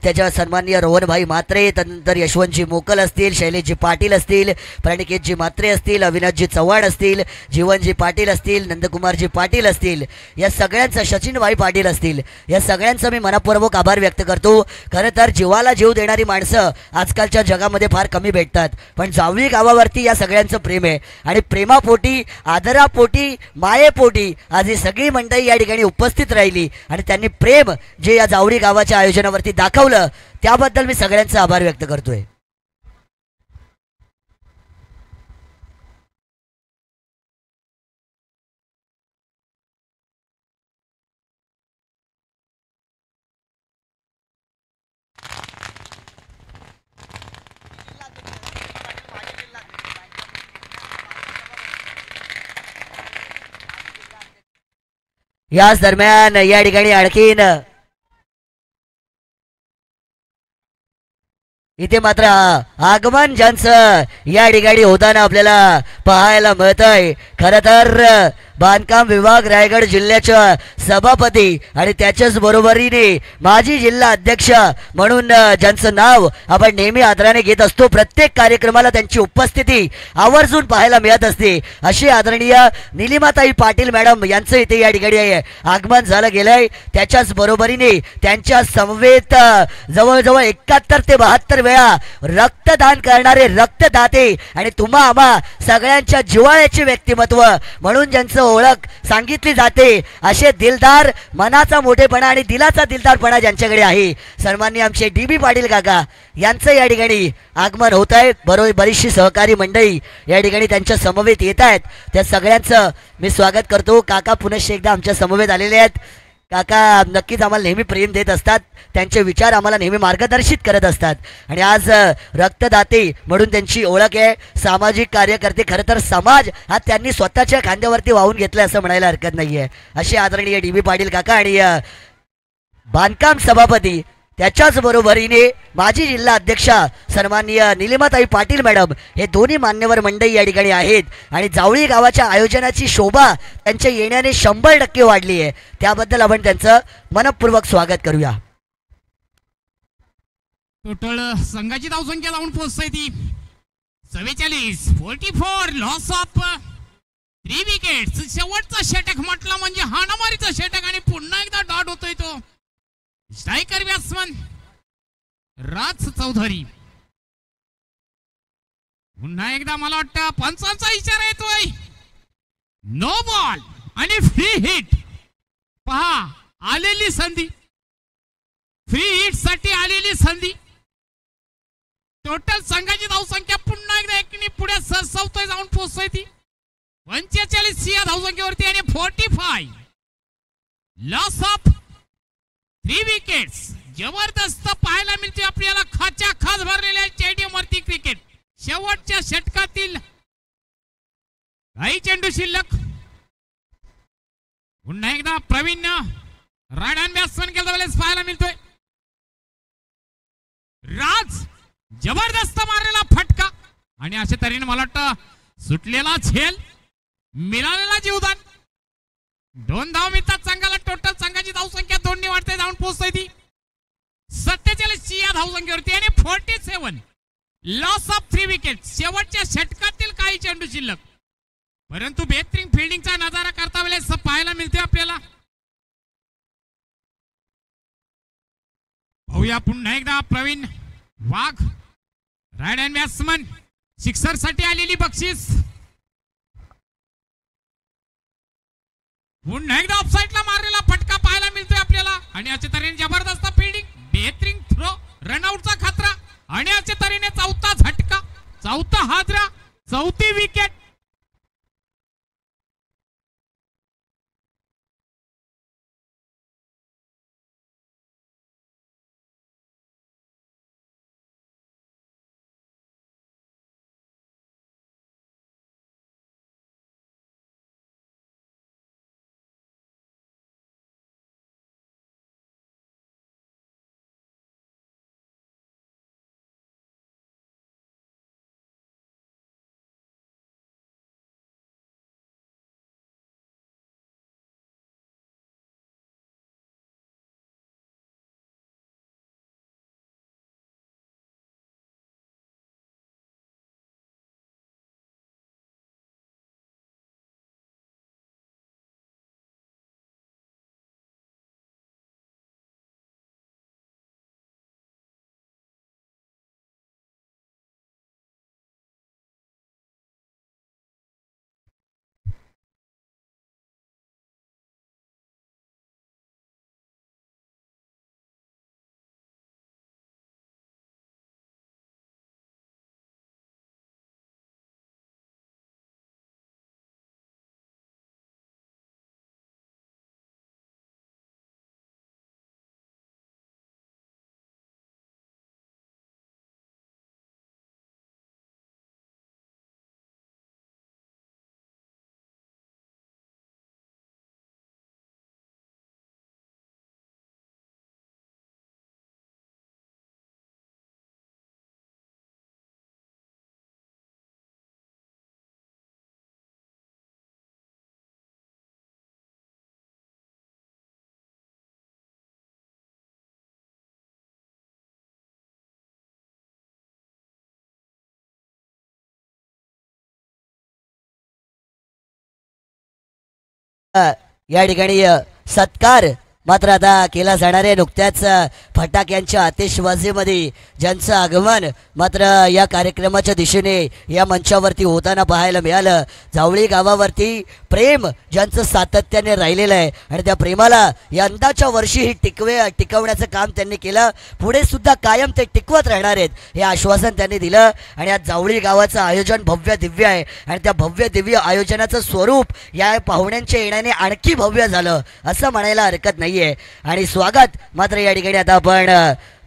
B: त्याच्या सन्माननीय रोहनभाई म्हात्रे, त्यानंतर यशवंतजी मोकल असतील, शैलेशजी पाटील असतील, प्रणिकेतजी म्हात्रे असतील, अविनाशजी चव्हाण असतील, जीवनजी पाटील असतील, नंदकुमारजी पाटील असतील, या सगळ्यांचं सचिनभाई पाटील असतील, या सगळ्यांचं मी मनपूर्वक आभार व्यक्त करतो. खरं तर जीवाला जीव देणारी माणसं आजकालच्या जगामध्ये फार कमी भेटतात पण जावळी गावावरती या सगळ्यांचं प्रेम आहे आणि प्रेमापोटी, आदरापोटी, मायेपोटी आज ही सगळी मंडळी या ठिकाणी उपस्थित राहिली आणि त्यांनी प्रेम जे या जावळी गावाच्या आयोजनावरती दाखवलं त्याबद्दल मी सगळ्यांचा आभार व्यक्त करतोय. याच दरम्यान या ठिकाणी आणखीन इथे मात्र आगमन ज्यांचं या ठिकाणी होताना आपल्याला पाहायला मिळत आहे. खरं तर बांधकाम विभाग रायगड जिल्ह्याच्या सभापती आणि त्याच्याच बरोबरीने माजी जिल्हा अध्यक्ष म्हणून ज्यांचं नाव आपण नेहमी आदराने घेत असतो, प्रत्येक कार्यक्रमाला त्यांची उपस्थिती आवर्जून पाहायला मिळत असते, अशी आदरणीय निलिमाताई पाटील मॅडम यांचं इथे या ठिकाणी आगमन झालं गेलंय. त्याच्याच बरोबरीने त्यांच्या समवेत जवळजवळ 71 ते 72 वेळा रक्तदान करणारे रक्तदाते आणि तुम्हा आम्हा सगळ्यांच्या जिव्हाळ्याचे व्यक्तिमत्व म्हणून ज्यांचं ओळख सांगितली जाते, असे दिलदार, मनाचा मोठेपणा आणि दिलाचा दिलदारपणा ज्यांच्याकडे आहे, सन्माननीय आमचे DB पाटील काका यांचं या ठिकाणी आगमन होत आहे. बरोबर बरीचशी सहकारी मंडळी या ठिकाणी त्यांच्या समवेत येत आहेत, त्या सगळ्यांचं मी स्वागत करतो. काका पुनश्च एकदा आमच्या समवेत आलेले आहेत. काका नक्कीच आम्हाला नेहमी प्रेम देत असतात, त्यांचे विचार आम्हाला नेहमी मार्गदर्शित करत असतात आणि आज रक्तदाते म्हणून त्यांची ओळख आहे. सामाजिक कार्यकर्ते, खरं तर समाज हा त्यांनी स्वतःच्या खांद्यावरती वाहून घेतला असं म्हणायला हरकत नाही आहे, असे आदरणीय DB पाटील काका आणि बांधकाम सभापती त्याच्याच बरोबरीने माजी जिल्हा अध्यक्षा सन्माननीय निलिमाताई पाटील मॅडम हे दोन्ही मान्यवर मंडळी या ठिकाणी आहेत आणि जावळी गावाच्या आयोजनाची शोभा त्यांच्या येण्याने 100% वाढली आहे. त्याबद्दल आपण त्यांचं मनपूर्वक स्वागत करूया.
C: टोटल संघाची धावसंख्या जाऊन पोहोचते ती 44, 44 लॉस ऑफ 3 विकेट्स. शेवटचा षटक म्हटला म्हणजे हाणामारीचा षटक आणि पुन्हा एकदा डॉट होतोय तो स्ट्रायकर बॅट्समन राज चौधरी. पुन्हा एकदा मला वाटतं पंचांचा इशारा येतोय. नो बॉल आणि फ्री हिट. पहा आलेली संधी, फ्री हिट साठी आलेली संधी. टोटल संघाची धावसंख्या पुन्हा एकदा एकने पुढे सरसावतोय, जाऊन पोहोचतोय ती 45 या धावसंख्येवरती आणि 45. Loss of 3 wickets. जबरदस्त पाहायला मिळते आपल्याला खाच्या खास भरलेल्या स्टेडियम वरती क्रिकेट. शेवटच्या षटकातील काही चेंडू शिल्लक. पुन्हा एकदा प्रवीण राईट हँड बॅट्समन केला वेळेस पाहायला मिळतोय. राज जबरदस्त मारलेला फटका आणि अशा तऱ्हेने मला वाटतं सुटलेला झेल, मिळालेला जीवदान. 2 धाव मिळतात संघाला. टोटल संघाची धावसंख्या 2 ने वाढते, जाऊन पोहोचतोय ती 47 या धावसंख्येवरती आणि 47. Loss of 3 wicket. शेवटच्या षटकातील काही चेंडू शिल्लक, परंतु बेहतरीन फिल्डिंगचा नजारा करता वेळेस पाहायला मिळते आपल्याला. पाहूया पुन्हा एकदा प्रवीण वाघ राईट हँड बॅट्समन. सिक्सर साठी आलेली बक्षीस. पुन्हा एकदा ऑफसाईडला मारलेला फटका पाहायला मिळतोय आपल्याला आणि अशा तऱ्हेने जबरदस्त फिल्डिंग, बेहतरीन थ्रो, रनआउटचा खतरा आणि अशा तऱ्हेने चौथा झटका, चौथा हादरा, 4थी विकेट.
B: या ठिकाणी सत्कार मात्र आता केला जाणार आहे. नुकत्याच फटाक्यांच्या आतिषबाजीमध्ये ज्यांचं आगमन मात्र या कार्यक्रमाच्या दिशेने या मंचावरती होताना पाहायला मिळालं. जावळी गावावरती प्रेम ज्यांचं सातत्याने राहिलेलं आहे आणि त्या प्रेमाला यंदाच्या वर्षी ही टिकवण्याचं काम त्यांनी केलं. पुढे सुद्धा कायम ते टिकवत राहणार आहेत हे आश्वासन त्यांनी दिलं. आणि आज जावळी गावाचं आयोजन भव्य दिव्य आहे आणि त्या भव्य दिव्य आयोजनाचं स्वरूप या पाहुण्यांच्या येण्याने आणखी भव्य झालं असं म्हणायला हरकत नाही आहे. आणि स्वागत मात्र या ठिकाणी आता आपण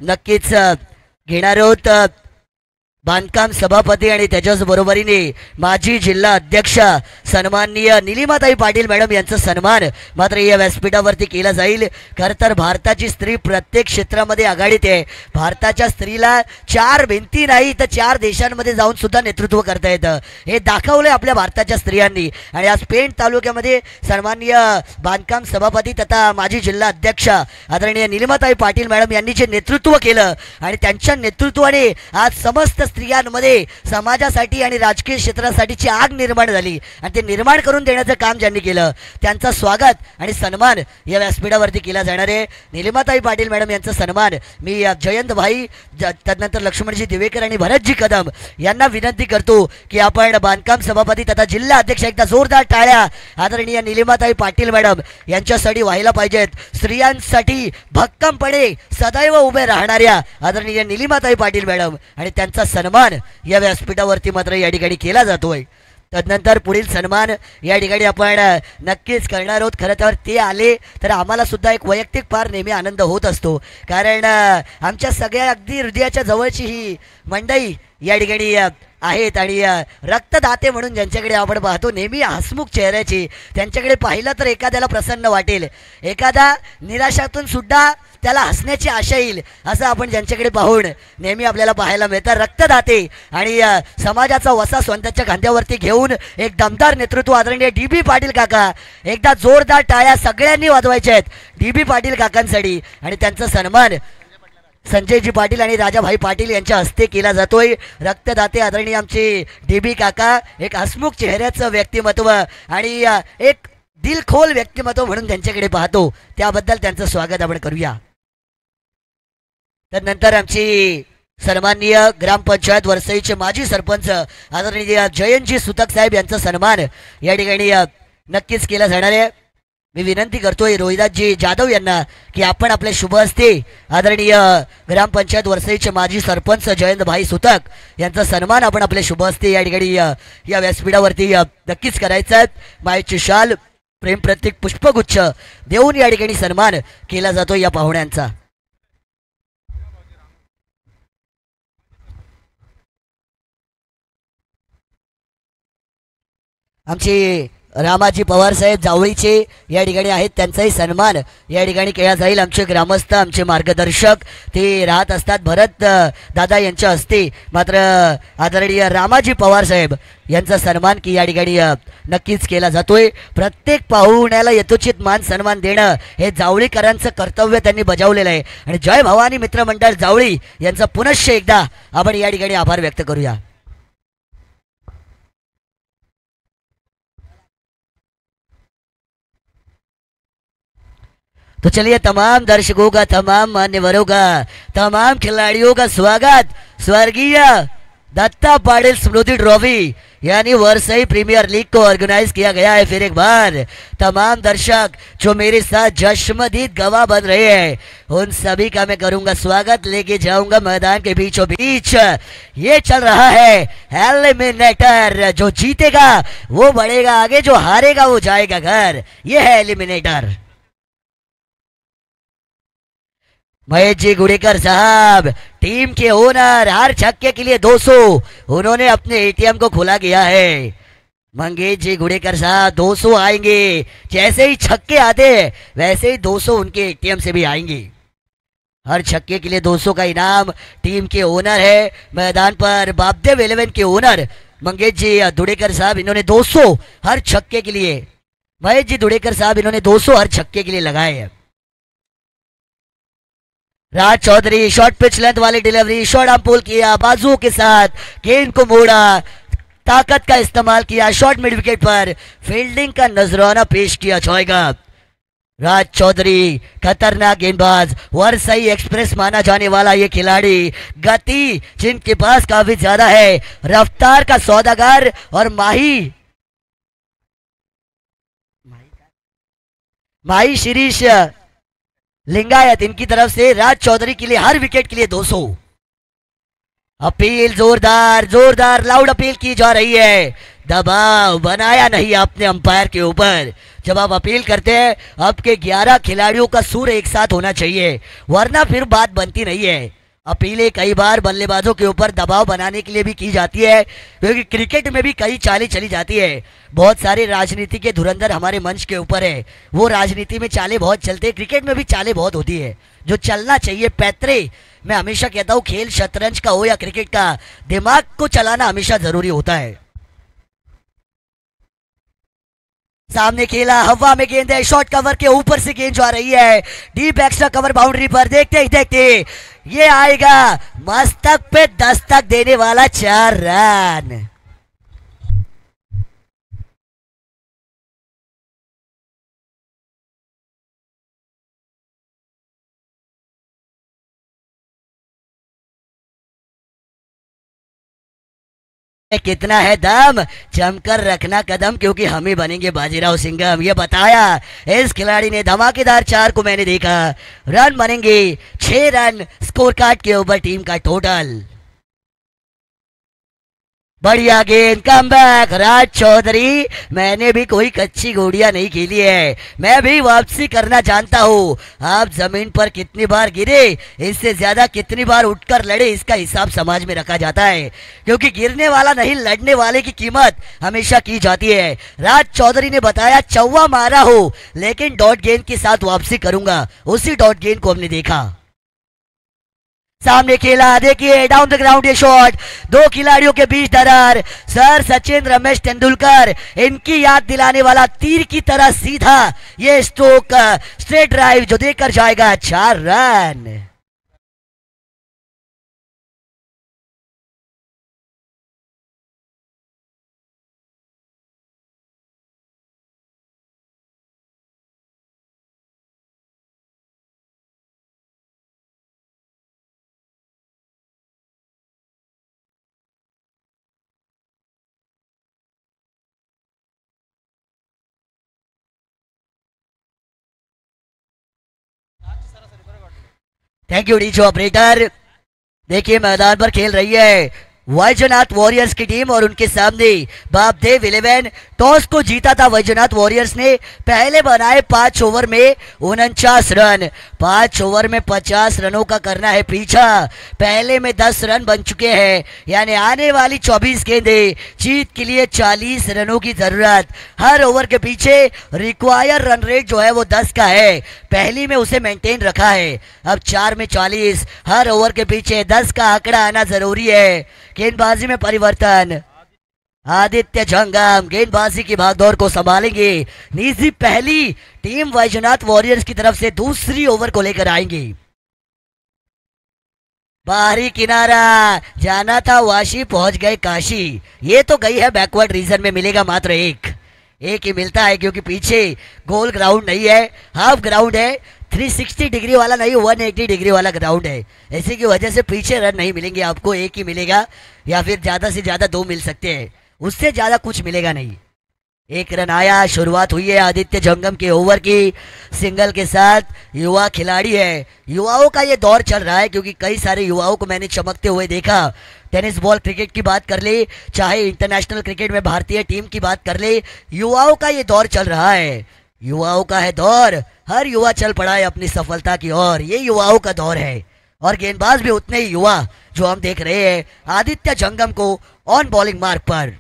B: नक्कीच घेणार आहोत. बांधकाम सभापती आणि त्याच्याच बरोबरीने माजी जिल्हा अध्यक्ष सन्माननीय निलिमाताई पाटील मॅडम यांचा सन्मान मात्र या व्यासपीठावरती केला जाईल. खरं तर भारताची स्त्री प्रत्येक क्षेत्रामध्ये आघाडीत आहे. भारताच्या स्त्रीला 4 भिंती नाही तर 4 देशांमध्ये जाऊन सुद्धा नेतृत्व करता येतं हे दाखवलंय आपल्या भारताच्या स्त्रियांनी. आणि आज पेण तालुक्यामध्ये सन्माननीय बांधकाम सभापती तथा माजी जिल्हा अध्यक्ष आदरणीय निलिमाताई पाटील मॅडम यांनी जे नेतृत्व केलं आणि त्यांच्या नेतृत्वाने आज समस्त स्त्रियांमध्ये समाजासाठी आणि राजकीय क्षेत्रासाठीची आग निर्माण झाली आणि ते निर्माण करून देण्याचं काम ज्यांनी केलं त्यांचा स्वागत आणि सन्मान या व्यासपीठावरती केला जाणार आहे. निलिमाताई पाटील मॅडम यांचा सन्मान मी जयंत भाई त्यानंतर लक्ष्मणजी दिवेकर आणि भरतजी कदम यांना विनंती करतो की आपण बांधकाम सभापती तथा जिल्हा अध्यक्ष एकदा जोरदार टाळ्या आदरणीय निलिमाताई पाटील मॅडम यांच्यासाठी व्हायला पाहिजेत. स्त्रियांसाठी भक्कमपणे सदैव उभे राहणाऱ्या आदरणीय निलिमाताई पाटील मॅडम आणि त्यांचा सन्मान या व्यासपीठावरती मात्र या ठिकाणी केला जातोय. तदनंतर पुढील सन्मान या ठिकाणी आपण नक्कीच करणार आहोत. खरं तर ते आले तर आम्हाला सुद्धा एक वैयक्तिक फार नेहमी आनंद होत असतो, कारण आमच्या सगळ्या अगदी हृदयाच्या जवळची ही मंडळी या ठिकाणी आहेत आणि रक्तदाते म्हणून ज्यांच्याकडे आपण पाहतो नेहमी हसमुख चेहऱ्याची, त्यांच्याकडे पाहिलं तर एखाद्याला प्रसन्न वाटेल, एखादा निराशातून सुद्धा त्याला हसण्याची आशा येईल असं आपण ज्यांच्याकडे पाहून नेहमी आपल्याला पाहायला मिळतं. रक्तदाते आणि समाजाचा वसा स्वतःच्या खांद्यावरती घेऊन एक दमदार नेतृत्व आदरणीय DB पाटील काका. एकदा जोरदार टाळ्या सगळ्यांनी वाजवायच्या आहेत DB पाटील काकांसाठी आणि त्यांचा सन्मान संजयजी पाटील आणि राजाभाई पाटील यांच्या हस्ते केला जातोय. रक्तदाते आदरणीय आमचे DB काका एक हसमुख चेहऱ्याचं व्यक्तिमत्व आणि एक दिलखोल व्यक्तिमत्व म्हणून त्यांच्याकडे पाहतो, त्याबद्दल त्यांचं स्वागत आपण करूया. त्यानंतर आमची सन्माननीय ग्रामपंचायत वरसईचे माजी सरपंच आदरणीय जयंतजी सुतक साहेब यांचा सन्मान या ठिकाणी नक्कीच केला जाणार आहे. मी विनंती करतोय रोहिदासजी जाधव यांना की आपण आपले शुभ हस्ते आदरणीय ग्रामपंचायत वरसईचे माजी सरपंच जयंतभाई सुतक यांचा सन्मान आपण आपले शुभ हस्ते या ठिकाणी या व्यासपीठावरती नक्कीच करायचा आहे. मायेची शाल प्रेम प्रतीक पुष्पगुच्छ देऊन या ठिकाणी सन्मान केला जातो या पाहुण्यांचा. आमचे रामाजी पवार साहेब जावळीचे या ठिकाणी आहेत, त्यांचाही सन्मान या ठिकाणी केला जाईल. आमचे ग्रामस्थ आमचे मार्गदर्शक ते राहत असतात भरत दादा यांच्या हस्ते मात्र आदरणीय रामाजी पवार साहेब यांचा सन्मान की या ठिकाणी नक्कीच केला जातोय. प्रत्येक पाहुण्याला यथोचित मान सन्मान देणं हे जावळीकरांचं कर्तव्य त्यांनी बजावलेलं आहे आणि जय भवानी मित्रमंडळ जावळी यांचा पुनश्च एकदा आपण या ठिकाणी आभार व्यक्त करूया. तो चलिए तमाम दर्शकों का, तमाम मान्यवरों का, तमाम खिलाड़ियों का स्वागत स्वर्गीय दत्ता पाटिल स्मृति ट्रॉफी यानी वरसई प्रीमियर लीग को ऑर्गेनाइज किया गया है. फिर एक बार तमाम दर्शक जो मेरे साथ जश्मदीद गवाह बन रहे हैं उन सभी का मैं करूंगा स्वागत, लेके जाऊंगा मैदान के बीचों बीच. ये चल रहा है एलिमिनेटर, जो जीतेगा वो बढ़ेगा आगे, जो हारेगा वो जाएगा घर. ये है एलिमिनेटर. महेश जी गुड़ेकर साहब टीम के ओनर, हर छक्के के लिए 200 उन्होंने अपने ATM को खुला किया है. मंगेश जी गुड़ेकर साहब 200 आएंगे, जैसे ही छक्के आते वैसे ही 200 उनके ATM से भी आएंगे. हर छक्के के लिए 200 का इनाम टीम के ओनर है. मैदान पर बापदेव 11 के ओनर मंगेश जी दुड़ेकर साहब, इन्होंने 200 हर छक्के के लिए, महेश जी दुड़ेकर साहब इन्होंने 200 हर छक्के के लिए लगाए हैं. राज चौधरी शॉर्ट पिच लेंथ वाली डिलीवरी, शॉर्ट आर्म पुल किया, बाजू के साथ गेंद को मोड़ा, ताकत का इस्तेमाल किया, शॉर्ट मिड विकेट पर फील्डिंग का नजराना पेश किया जाएगा. राज चौधरी खतरनाक गेंदबाज, वरसई एक्सप्रेस माना जाने वाला ये खिलाड़ी, गति जिनके पास काफी ज्यादा है, रफ्तार का सौदागर और माही शिरीष लिंगायत, इनकी तरफ से राज चौधरी के लिए हर विकेट के लिए 200. अपील जोरदार जोरदार लाउड अपील की जा रही है. दबाव बनाया नहीं आपने अंपायर के ऊपर. जब आप अपील करते हैं आपके 11 खिलाड़ियों का सुर एक साथ होना चाहिए, वरना फिर बात बनती नहीं है. अपीलें कई बार बल्लेबाजों के ऊपर दबाव बनाने के लिए भी की जाती है, क्योंकि क्रिकेट में भी कई चालें चली जाती है. बहुत सारे राजनीति के धुरंधर हमारे मंच के ऊपर है, वो राजनीति में चालें बहुत चलते हैं, क्रिकेट में भी चालें बहुत होती है जो चलना चाहिए. पैतरे मैं हमेशा कहता हूँ, खेल शतरंज का हो या क्रिकेट का, दिमाग को चलाना हमेशा जरूरी होता है. सामने खेला, हवा में गेंद है, शॉर्ट कवर के ऊपर से गेंद जा रही है, डीप एक्स्ट्रा कवर बाउंड्री पर। देखते ही देखते ये आएगा मस्तक पे दस्तक देने वाला 4 रन। कितना है दम, जमकर रखना कदम, क्योंकि हम ही बनेंगे बाजीराव सिंघम, ये बताया इस खिलाड़ी ने। धमाकेदार 4 को मैंने देखा। रन बनेंगे 6 रन स्कोर कार्ड के ऊपर टीम का टोटल। बढ़िया गेंद, कम बैक राज चौधरी। मैंने भी कोई कच्ची घोड़िया नहीं खेली है, मैं भी वापसी करना जानता हूँ। आप जमीन पर कितनी बार गिरे, इससे ज्यादा कितनी बार उठकर लड़े, इसका हिसाब समाज में रखा जाता है, क्योंकि गिरने वाला नहीं लड़ने वाले की कीमत हमेशा की जाती है। राज चौधरी ने बताया चौवा मारा हो, लेकिन डॉट गेंद के साथ वापसी करूंगा। उसी डॉट गेंद को हमने देखा। सामने खेला, देखिए डाउन द ग्राउंड ये शॉट, 2 खिलाड़ियों के बीच दरार। सर सचिन रमेश तेंदुलकर, इनकी याद दिलाने वाला तीर की तरह सीधा ये स्ट्रोक, स्ट्रेट ड्राइव जो देकर जाएगा 4 रन। Thank you डीजो operator. देखिए मैदान पर खेल रही है वैजनाथ वॉरियर्स की टीम और उनके सामने बापदेव 11। टॉस को जीता था वैजनाथ वॉरियर्स ने। पहले बनाए 5 ओवर में 49 रन, 5 ओवर में 50 रनों का करना है पीछा। पहले में 10 रन बन चुके हैं, यानी आने वाली 24 गेंदें जीत के लिए 40 रनों की जरूरत। हर ओवर के पीछे रिक्वायर रन रेट जो है वो 10 का है, पहली में उसे मेंटेन रखा है। अब 4 में 40, हर ओवर के पीछे 10 का आंकड़ा आना जरूरी है। गेंदबाजी में परिवर्तन, आदित्य जंगम गेंदबाजी की भागदौड़ को संभालेंगे। निजी पहली टीम वैजनाथ वॉरियर्स की तरफ से दूसरी ओवर को लेकर आएंगे। बाहरी किनारा जाना था वाशी, पहुंच गए काशी। ये तो गई है बैकवर्ड रीजन में, मिलेगा मात्र एक ही मिलता है, क्योंकि पीछे गोल ग्राउंड नहीं है, हाफ ग्राउंड है। 360 डिग्री वाला नहीं, 180 डिग्री वाला ग्राउंड है। इसी की वजह से पीछे रन नहीं मिलेंगे आपको, एक ही मिलेगा, या फिर ज्यादा से ज्यादा 2 मिल सकते हैं, उससे ज्यादा कुछ मिलेगा नहीं। 1 रन आया, शुरुआत हुई है आदित्य जंगम के ओवर की सिंगल के साथ। युवा खिलाड़ी है, युवाओं का ये दौर चल रहा है, क्योंकि कई सारे युवाओं को मैंने चमकते हुए देखा। टेनिस बॉल क्रिकेट की बात कर ले, चाहे इंटरनेशनल क्रिकेट में भारतीय टीम की बात कर ले, युवाओं का ये दौर चल रहा है। युवाओं का है दौर, हर युवा चल पड़ा है अपनी सफलता की ओर, ये युवाओं का दौर है। और गेंदबाज भी उतने ही युवा जो हम देख रहे हैं आदित्य जंगम को ऑन बॉलिंग मार्क पर।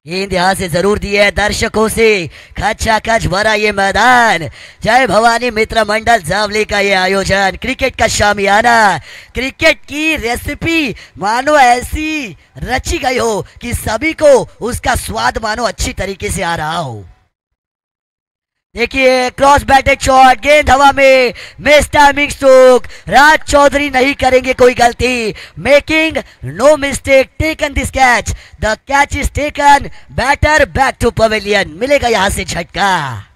B: गेंद यहां से जरूर दी है, दर्शकों से खचाखच भरा ये मैदान। जय भवानी मित्र मंडल जावली का ये आयोजन, क्रिकेट का शामियाना, क्रिकेट की रेसिपी मानो ऐसी रची गई हो कि सभी को उसका स्वाद मानो अच्छी तरीके से आ रहा हो। देखिए क्रॉस बैटेड शॉट, गेंद हवा में, mistiming stroke. Raj Chaudhary नहीं करेंगे कोई गलती, making no mistake, taken this catch, the catch is taken, batter back to pavilion. मिलेगा यहां से झटका।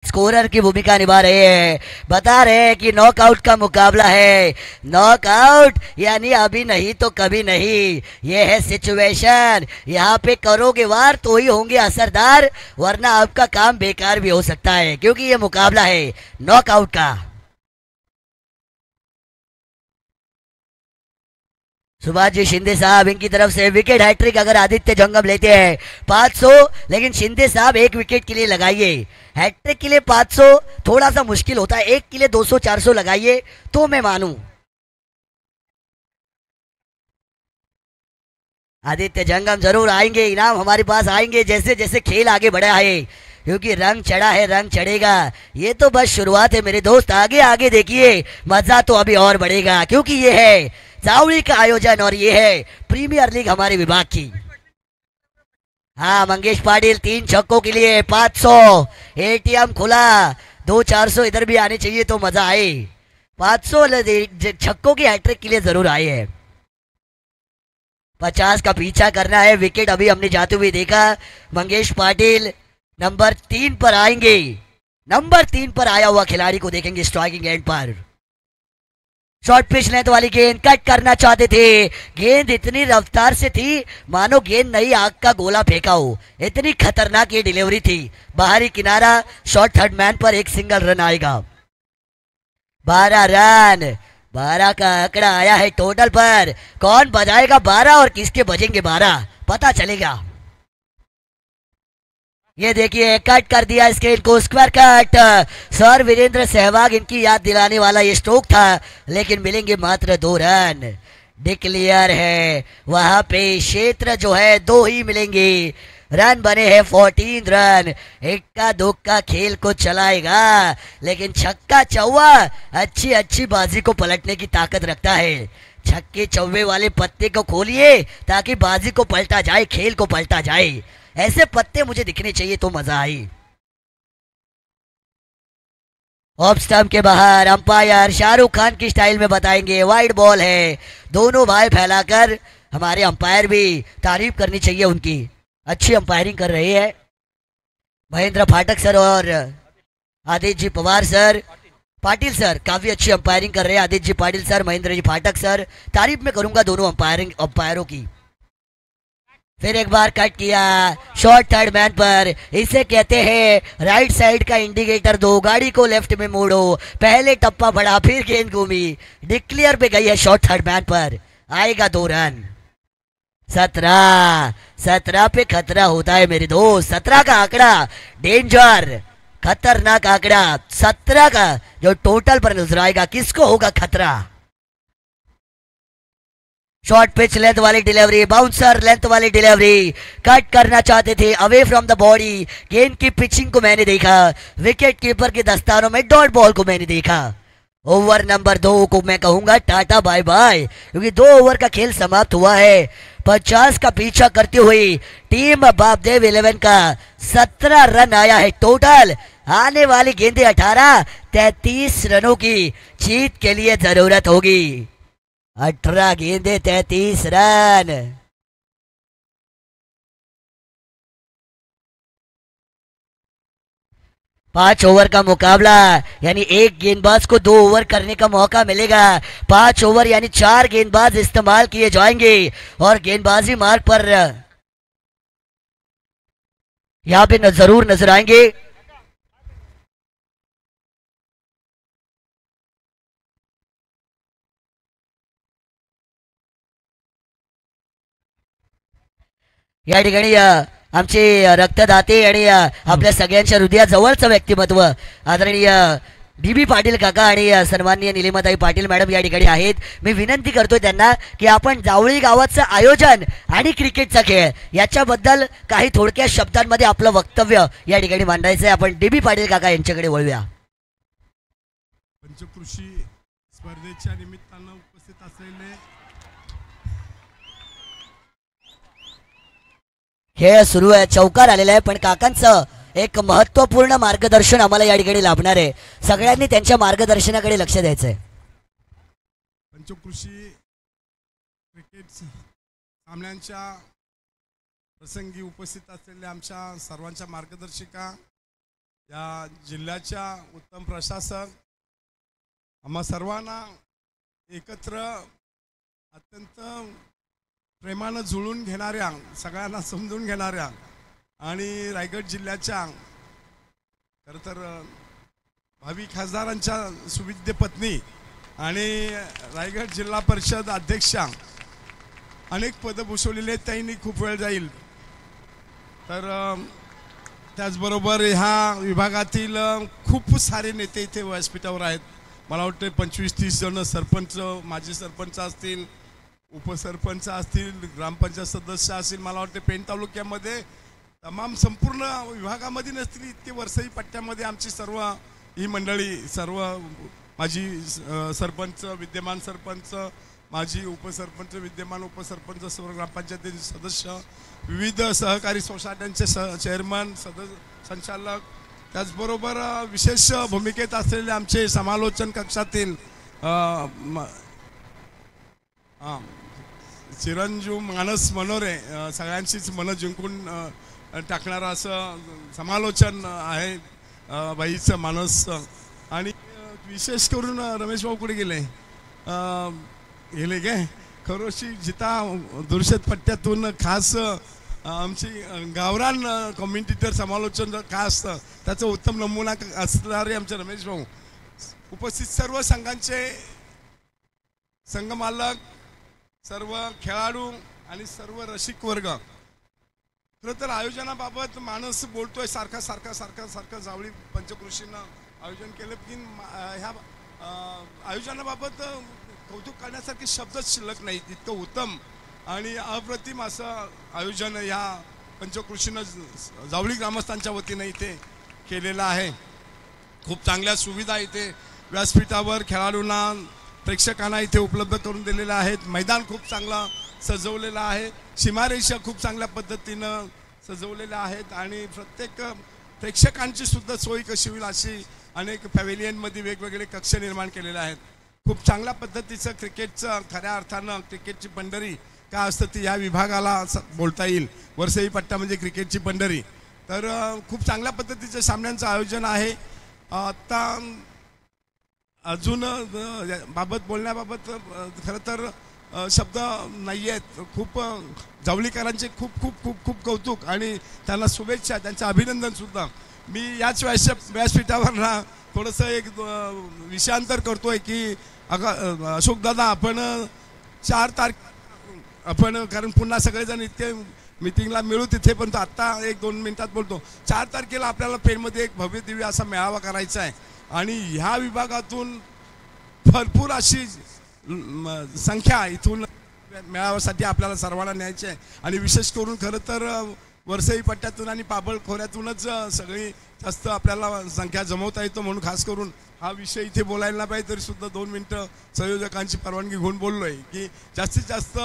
B: स्कोरर की भूमिका निभा रहे हैं, बता रहे हैं कि नॉकआउट का मुकाबला है। नॉकआउट यानी अभी नहीं तो कभी नहीं, ये है सिचुएशन। यहाँ पे करोगे वार तो ही होंगे असरदार, वरना आपका काम बेकार भी हो सकता है, क्योंकि ये मुकाबला है नॉकआउट का। सुभाष जी शिंदे साहब इनकी तरफ से विकेट हैट्रिक अगर आदित्य जंगम लेते हैं 500, लेकिन शिंदे साहब एक विकेट के लिए लगाइए। हैट्रिक के लिए 500 थोड़ा सा मुश्किल होता है, एक के लिए 200-400 लगाइए तो मैं मानूं। आदित्य जंगम जरूर आएंगे, इनाम हमारे पास आएंगे जैसे जैसे खेल आगे बढ़ा है, क्योंकि रंग चढ़ा है रंग चढ़ेगा। ये तो बस शुरुआत है मेरे दोस्त, आगे आगे देखिए मजा तो अभी और बढ़ेगा, क्योंकि ये है जावड़ी का आयोजन और ये है प्रीमियर लीग हमारे विभाग की। हाँ मंगेश पाटिल 3 छक्कों के लिए 500, एटीएम खुला, 200-400 इधर भी आने चाहिए तो मजा आए। 500 छक्कों की हैट्रिक के लिए जरूर आए हैं। 50 का पीछा करना है, विकेट अभी हमने जाते हुए देखा। मंगेश पाटिल नंबर 3 पर आएंगे, नंबर 3 पर आया हुआ खिलाड़ी को देखेंगे स्ट्राइकिंग एंड पर। शॉर्ट पिच लेंथ वाली गेंद कट करना चाहते थे, गेंद इतनी रफ्तार से थी मानो गेंद नई आग का गोला फेंका हो, इतनी खतरनाक ये डिलीवरी थी। बाहरी किनारा, शॉर्ट थर्ड मैन पर एक सिंगल रन आएगा। 12 रन, 12 का आंकड़ा आया है टोटल पर। कौन बजाएगा 12 और किसके बजेंगे 12 पता चलेगा। ये देखिए कट कर दिया इस गेंद को, square cut. Sir Virender Sehwag इनकी याद दिलाने वाला ये स्ट्रोक था, लेकिन मिलेंगे मात्र 2 रन। डिक्लेयर है वहां पे, क्षेत्र जो है 2 ही मिलेंगे। रन बने हैं 14 रन। इक्का दुक्का खेल को चलाएगा, लेकिन छक्का चौवा अच्छी अच्छी बाजी को पलटने की ताकत रखता है। छक्के चौवे वाले पत्ते को खोलिए ताकि बाजी को पलटा जाए, खेल को पलटा जाए। ऐसे पत्ते मुझे दिखने चाहिए तो मजा आई। ऑफ स्टंप के बाहर अंपायर शाहरुख खान की स्टाइल में बताएंगे वाइड बॉल है। दोनों भाई फैलाकर, हमारे अंपायर भी तारीफ करनी चाहिए उनकी, अच्छी अंपायरिंग कर रहे हैं महेंद्र फाटक सर और आदित्य जी पवार सर। पाटिल सर काफी अच्छी अंपायरिंग कर रहे हैं, आदित्य जी पाटिल सर, महेंद्र जी फाटक सर, तारीफ में करूंगा दोनों अंपायरों की। फिर एक बार कट किया शॉर्ट थर्ड मैन पर, इसे कहते हैं राइट साइड का इंडिकेटर दो, गाड़ी को लेफ्ट में मोड़ो। पहले टप्पा पड़ा फिर गेंद घूमी, डिक्लेयर पे गई है शॉर्ट थर्ड मैन पर, आएगा 2 रन। 17 पे खतरा होता है मेरे दोस्त। 17 का आंकड़ा डेंजर, खतरनाक आंकड़ा। 17 का जो टोटल पर नजर आएगा, किसको होगा खतरा। शॉर्ट पिच लेंथ वाली डिलीवरी, बाउंसर लेंथ वाली डिलीवरी, कट करना चाहते थे अवे फ्रॉम द बॉडी। गेंद की पिचिंग को मैंने देखा, विकेट कीपर के दस्तानों में डॉट बॉल को मैंने देखा। ओवर नंबर 2 को मैं कहूंगा टाटा बाय बाय, क्योंकि 2 ओवर का खेल समाप्त हुआ है। 50 का पीछा करती हुई टीम बापदेव 11 का 17 रन आया है टोटल। आने वाली गेंदें 18, 33 रनों की जीत के लिए जरूरत होगी। 18 गेंदे 33 रन। पांच ओवर का मुकाबला, यानी एक गेंदबाज को 2 ओवर करने का मौका मिलेगा। 5 ओवर यानी 4 गेंदबाज इस्तेमाल किए जाएंगे और गेंदबाजी मार्ग पर यहां पे जरूर नजर आएंगे। या ठिकाणी आमचे रक्तदाते आणि आपल्या सगळ्यांच्या हृदयाजवळचं व्यक्तिमत्व आदरणीय DB पाटील काका आणि सन्माननीय निलिमाताई पाटील मॅडम या ठिकाणी आहेत। मी विनंती करतोय त्यांना की आपण जावळी गावाचं आयोजन आणि क्रिकेटचा खेळ याच्याबद्दल काही थोडक्या शब्दांमध्ये आपलं वक्तव्य या ठिकाणी मांडायचं आहे। आपण DB पाटील काका यांच्याकडे वळूया।
D: पंचकृषी स्पर्धेच्या निमित्तानं उपस्थित असलेले
B: खेळ सुरू आहे, चौकार आलेला आहे, पण काकांचं एक महत्त्वपूर्ण मार्गदर्शन आम्हाला या ठिकाणी लाभणार आहे। सगळ्यांनी त्यांच्या मार्गदर्शनाकडे लक्ष द्यायचं आहे।
D: पंचकृषी क्रिकेट सामन्यांच्या प्रसंगी उपस्थित असलेल्या आमच्या सर्वांच्या मार्गदर्शिका, या जिल्ह्याच्या उत्तम प्रशासक, आम्हा सर्वांना एकत्र अत्यंत प्रेमानं जुळून घेणाऱ्या, सगळ्यांना समजून घेणाऱ्या आणि रायगड जिल्ह्याच्या खरं तर भावी खासदारांच्या सुविद्य पत्नी आणि रायगड जिल्हा परिषद अध्यक्षा अनेक पदं भूषवलेली आहेत, त्यांनी खूप वेळ जाईल. तर त्याचबरोबर ह्या विभागातील खूप सारे नेते इथे व्यासपीठावर आहेत. मला वाटतं 25-30 जण सरपंच, माजी सरपंच असतील, उपसरपंच असतील, ग्रामपंचायत सदस्य असतील. मला वाटते पेण तालुक्यामध्ये तमाम संपूर्ण विभागामध्ये नसतील इतके वरसई पट्ट्यामध्ये आमची सर्व ही मंडळी, सर्व माजी सरपंच, विद्यमान सरपंच, माजी उपसरपंच, विद्यमान उपसरपंच, सर्व ग्रामपंचायतीचे सदस्य, विविध सहकारी सोसायट्यांचे चेअरमन, संचालक, त्याचबरोबर विशेष भूमिकेत असलेले आमचे समालोचन कक्षातील चिरंजीव मानस मनोरे, सगळ्यांचीच मनं जिंकून टाकणारं असं समालोचन आहे बाईचं मानस. आणि विशेष करून रमेश भाऊ कुठे गेले काय खरोशी जिता दुर्शत पट्ट्यातून खास आमची गावरान कॉमेंटेटर समालोचन खास त्याचा उत्तम नमुना असणारे आमचे रमेश भाऊ. उपस्थित सर्व संघांचे संघमालक, सर्व खेळाडू आणि सर्व रसिक वर्ग. खरं तर आयोजनाबाबत माणूस बोलतोय सारखं जावळी पंचकृषीनं आयोजन केलं, की ह्या आयोजनाबाबत कौतुक करण्यासारखे शब्दच शिल्लक नाही. इतकं उत्तम आणि अप्रतिम असं आयोजन या पंचकृषीनं जावळी ग्रामस्थांच्या वतीनं इथे केलेलं आहे. खूप चांगल्या सुविधा इथे व्यासपीठावर खेळाडूंना, प्रेक्षकांना इथे उपलब्ध करून दिलेल्या आहेत. मैदान खूप चांगलं सजवलेलं आहे, सीमारेषा खूप चांगल्या पद्धतीनं सजवलेल्या आहेत आणि प्रत्येक प्रेक्षकांची सुद्धा सोय कशी होईल अशी अनेक पॅव्हेलियनमध्ये वेगवेगळे कक्ष निर्माण केलेले आहेत. खूप चांगल्या पद्धतीचं क्रिकेटचं, खऱ्या अर्थानं क्रिकेटची पंढरी काय असतं ती या विभागाला बोलता येईल. वरसई पट्टा म्हणजे क्रिकेटची पंढरी. तर खूप चांगल्या पद्धतीचं सामन्यांचं आयोजन आहे. आत्ता अजून बाबत बोलण्याबाबत खरं तर शब्द नाही आहेत. खूप जावळीकरांचे खूप खूप खूप खूप कौतुक आणि त्यांना शुभेच्छा, त्यांचं अभिनंदनसुद्धा. मी याच व्यासपीठावर ना थोडंसं एक विषयांतर करतोय की अशोकदादा आपण 4 तारखे आपण, कारण पुन्हा सगळेजण इतके मिटिंगला मिळू तिथे, पण आत्ता 1-2 मिनिटात बोलतो. 4 तारखेला आपल्याला पेणमध्ये एक भव्य दिव्य असा मेळावा करायचा आहे आणि ह्या विभागातून भरपूर अशी संख्या इथून मेळाव्यासाठी आपल्याला सर्वांना न्यायची आहे. आणि विशेष करून खरं तर वरसई पट्ट्यातून आणि पाबळ खोऱ्यातूनच सगळी जास्त आपल्याला संख्या जमवता येतो, म्हणून खास करून हा विषय इथे बोलायला नाही पाहिजे तरीसुद्धा 2 मिनटं संयोजकांची परवानगी घेऊन बोललो आहे की जास्तीत जास्त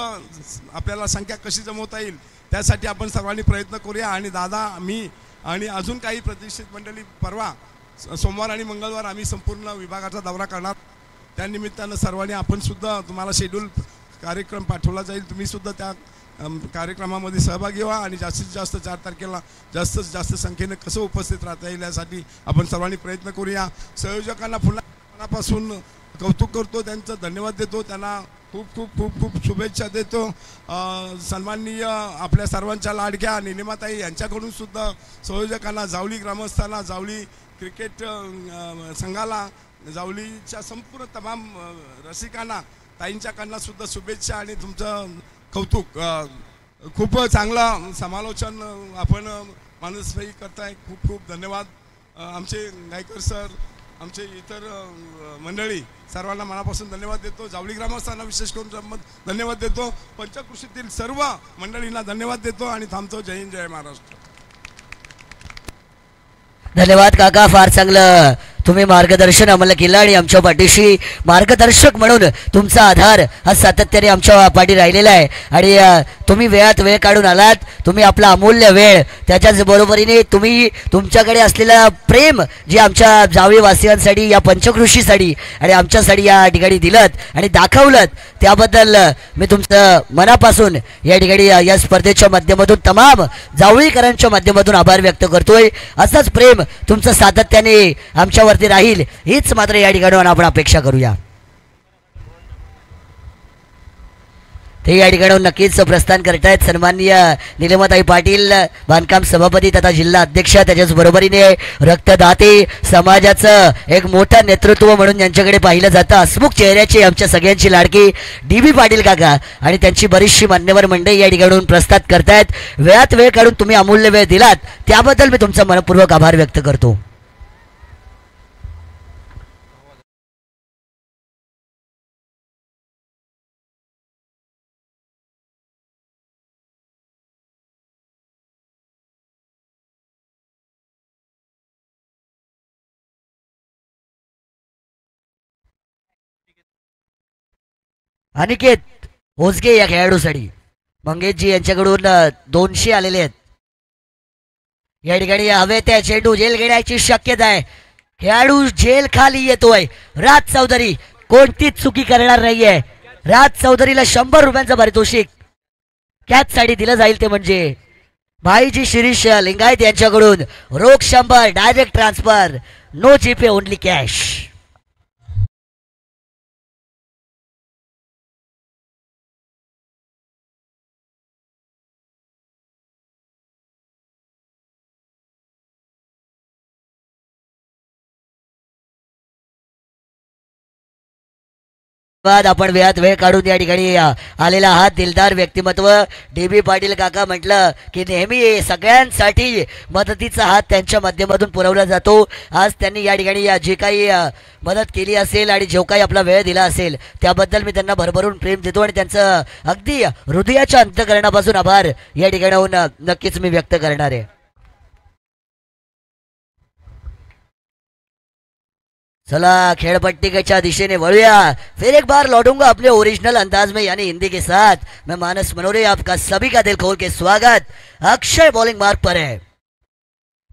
D: आपल्याला संख्या कशी जमवता येईल त्यासाठी आपण सर्वांनी प्रयत्न करूया. आणि दादा, मी आणि अजून काही प्रतिष्ठित मंडळी परवा सोमवार आणि मंगळवार आम्ही संपूर्ण विभागाचा दौरा करणार. त्यानिमित्तानं सर्वांनी आपण सुद्धा, तुम्हाला शेड्यूल कार्यक्रम पाठवला जाईल, तुम्ही सुद्धा त्या कार्यक्रमामध्ये सहभागी व्हा आणि जास्तीत जास्त 4 तारखेला जास्तीत जास्त संख्येने कसं उपस्थित राहता येईल यासाठी आपण सर्वांनी प्रयत्न करूया. संयोजकांना पुन्हा मनापासून कौतुक करतो, त्यांचं धन्यवाद देतो, त्यांना खूप खूप खूप खूप शुभेच्छा देतो. सन्माननीय आपल्या सर्वांच्या लाडक्या निलिमाताई यांच्याकडून सुद्धा संयोजकांना, जावळी ग्रामस्थांना, जावळी क्रिकेट संघाला, जावळीच्या संपूर्ण तमाम रसिकांना, ताईंच्याकडनं सुद्धा शुभेच्छा आणि तुमचं कौतुक. खूप चांगलं समालोचन आपण मानसभाई करताय, खूप खूप धन्यवाद. आमचे गायकर सर, आमचे इतर मंडळी सर्वांना मनापासून धन्यवाद देतो. जावळी ग्रामस्थांना विशेष करून धन्यवाद देतो. पंचकृषीतील सर्व मंडळींना धन्यवाद देतो आणि थांबतो. जय हिंद, जय महाराष्ट्र.
B: धन्यवाद काका, फार चांगलं तुम्ही मार्गदर्शन आम्हाला केलं आणि आमच्या पाठीशी मार्गदर्शक म्हणून तुमचा आधार हा सातत्याने आमच्या पाठी राहिलेला आहे. आणि तुम्ही वेळात वेळ काढून आलात, तुम्ही आपला अमूल्य वेळ, त्याच्याच बरोबरीने तुम्ही तुमच्याकडे असलेला प्रेम जे आमच्या जावळीवासियांसाठी, या पंचकृषीसाठी आणि आमच्यासाठी या ठिकाणी दिलत आणि दाखवलं, त्याबद्दल मी तुमचं मनापासून या ठिकाणी या स्पर्धेच्या माध्यमातून तमाम जावळीकरांच्या माध्यमातून आभार व्यक्त करतोय. असंच प्रेम तुमचं सातत्याने आमच्यावरती राहील हीच मात्र या ठिकाणी आपण अपेक्षा करूया. ते या ठिकाणी नक्कीच प्रस्थान करतायत सन्माननीय निलमताई पाटील बांधकाम सभापती तथा जिल्हा अध्यक्ष, त्याच्याच बरोबरीने रक्तदाते समाजाचं एक मोठं नेतृत्व म्हणून ज्यांच्याकडे पाहिलं जातं, हसमुख चेहऱ्याची आमच्या सगळ्यांची लाडकी DB पाटील काका आणि त्यांची बरीचशी मान्यवर मंडळी या ठिकाणून प्रस्थान करतायत. वेळात वेळ काढून तुम्ही अमूल्य वेळ दिलात त्याबद्दल मी तुमचा मनपूर्वक आभार व्यक्त करतो. अनिकेत ओझगे या खेळाडूसाठी मंगेशजी यांच्याकडून 200 आलेले आहेत. या ठिकाणी हवे त्या चेंडू झेल घेण्याची शक्यता आहे. खेळाडू झेल खाली येतोय. राज चौधरी कोणतीच चुकी करणार नाहीये. राज चौधरीला 100 रुपयांचं पारितोषिक कॅच साठी दिलं जाईल ते म्हणजे भाईजी शिरीष लिंगायत यांच्याकडून रोख 100 डायरेक्ट ट्रान्सफर, नो जीपे ओनली कॅश. आपण वेळात वेळ काढून या ठिकाणी आलेला हा दिलदार व्यक्तिमत्व DB पाटील काका म्हटलं की नेहमी सगळ्यांसाठी मदतीचा हात त्यांच्या माध्यमातून पुरवला जातो. आज त्यांनी या ठिकाणी जी काही मदत केली असेल आणि जो काही आपला वेळ दिला असेल त्याबद्दल मी त्यांना भरभरून प्रेम देतो आणि त्यांचं अगदी हृदयाच्या अंतःकरणापासून आभार या ठिकाणाहून नक्कीच मी व्यक्त करणार आहे. चला खेळपट्टिकेच्या दिशेने वळूया. फिर एक बार लौटूंगा अपने ओरिजिनल अंदाज में यानी हिंदी के साथ. मैं मानस मनोरे आपका सभी का दिल खोल के स्वागत. अक्षय बॉलिंग मार्क पर है.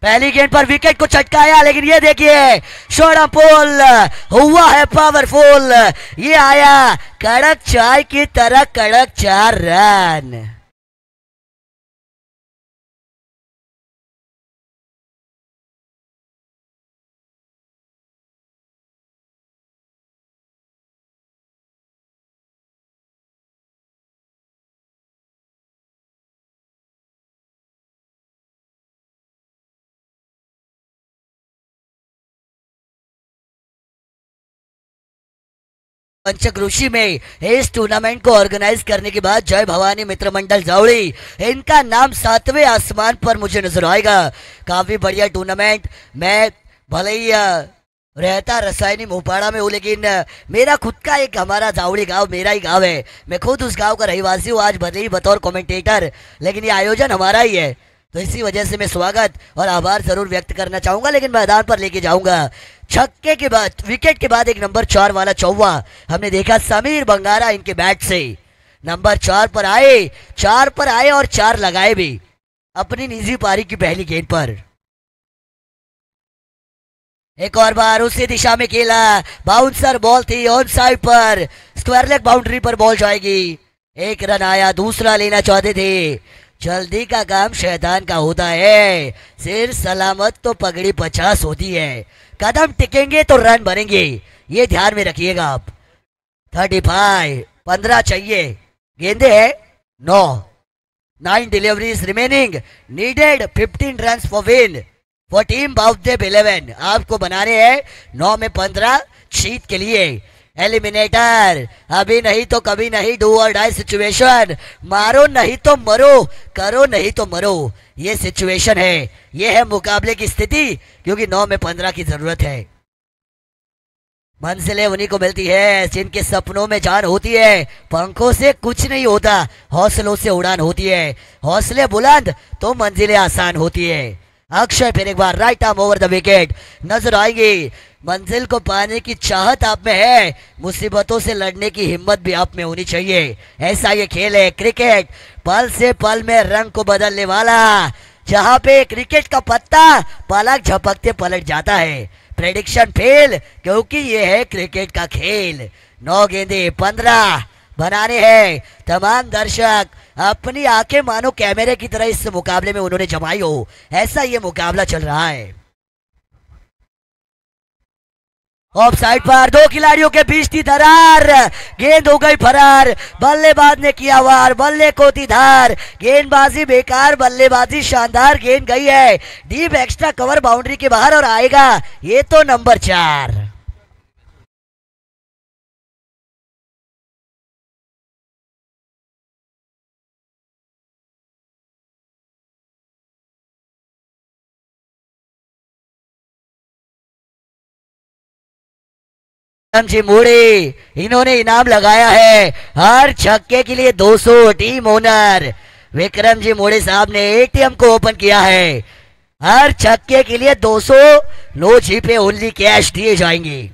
B: पहली गेंद पर विकेट को चटकाया लेकिन ये देखिए शॉर्ट पुल हुआ है पावरफुल. ये आया कड़क चाय की तरह कड़क 4 रन. पंचक्रोशी में इस टूर्नामेंट को ऑर्गेनाइज करने के बाद जय भवानी मित्र मंडल जावड़ी इनका नाम 7वें आसमान पर मुझे नजर आएगा. काफी बढ़िया टूर्नामेंट. मैं भले ही रहता रसायनी मोपाड़ा में हूँ लेकिन मेरा खुद का एक हमारा जावड़ी गांव मेरा ही गांव है. मैं खुद उस गांव का रहीवासी हूँ आज भले ही बतौर कमेंटेटर, लेकिन ये आयोजन हमारा ही है तो इसी वजह से मैं स्वागत और आभार जरूर व्यक्त करना चाहूंगा. लेकिन मैदान पर लेके जाऊंगा. छक्के के बाद विकेट के बाद एक नंबर 4 वाला चौवा हमने देखा समीर बंगारा इनके बैट से नंबर 4 पर आए और 4 लगाए भी अपनी निजी पारी की पहली गेंद पर. एक और बार उसी दिशा में खेला. बाउंसर बॉल थी ऑन साइड पर. स्क्वायर लेग बाउंड्री पर बॉल जाएगी. एक रन आया. दूसरा लेना चाहते थे. जल्दी का काम शैतान का होता है. सिर सलामत तो पगड़ी 50 होती है. कदम टिकेंगे तो रन बनेंगे. ये ध्यान में रखिएगा आप. 35 15 चाहिए. गेंदे है 9 deliveries remaining. Needed 15 run for win for team Baudev 11. आपको बनाने हैं 9 में 15 जीत के लिए. एलिमिनेटर अभी नहीं तो कभी नहीं. डू और डाई सिचुएशन. मारो नहीं तो मरो, करो नहीं तो मरो. ये सिचुएशन है. ये है मुकाबले की स्थिति क्योंकि 9 में 15 की जरूरत है. मंजिलें उन्हीं को मिलती है जिनके सपनों में जान होती है. पंखों से कुछ नहीं होता, हौसलों से उड़ान होती है. हौसले बुलंद तो मंजिलें आसान होती है. अक्षय फिर एक बार right arm over the wicket नजर आएंगे. मंजिल को पाने की चाहत आप में है, मुसीबतों से लड़ने की हिम्मत भी आप में होनी चाहिए. ऐसा ये खेल है क्रिकेट. पल से पल में रंग को बदलने वाला. जहां पे क्रिकेट का पत्ता पलक झपकते पलट जाता है. प्रेडिक्शन फेल क्योंकि ये है क्रिकेट का खेल. 9 गेंदे 15 बनाने हैं. तमाम दर्शक अपनी आंखें मानो कैमरे की तरह इस मुकाबले में उन्होंने जमाई हो. ऐसा ये मुकाबला चल रहा है. ऑफ साइड पर दो खिलाड़ियों के बीच थी दरार, गेंद हो गई फरार, बल्लेबाज ने किया वार, बल्ले को थी धार, गेंदबाजी बेकार, बल्लेबाजी शानदार, गेंद गई है डीप एक्स्ट्रा कवर बाउंड्री के बाहर और आएगा ये तो नंबर 4। जी मोड़े इन्होंने इनाम लगाया है हर छक्के के लिए 200। टीम ओनर विक्रम जी मोड़े साहब ने एटीएम को ओपन किया है, हर छक्के के लिए 200, नो जीपे ओनली कैश दिए जाएंगे।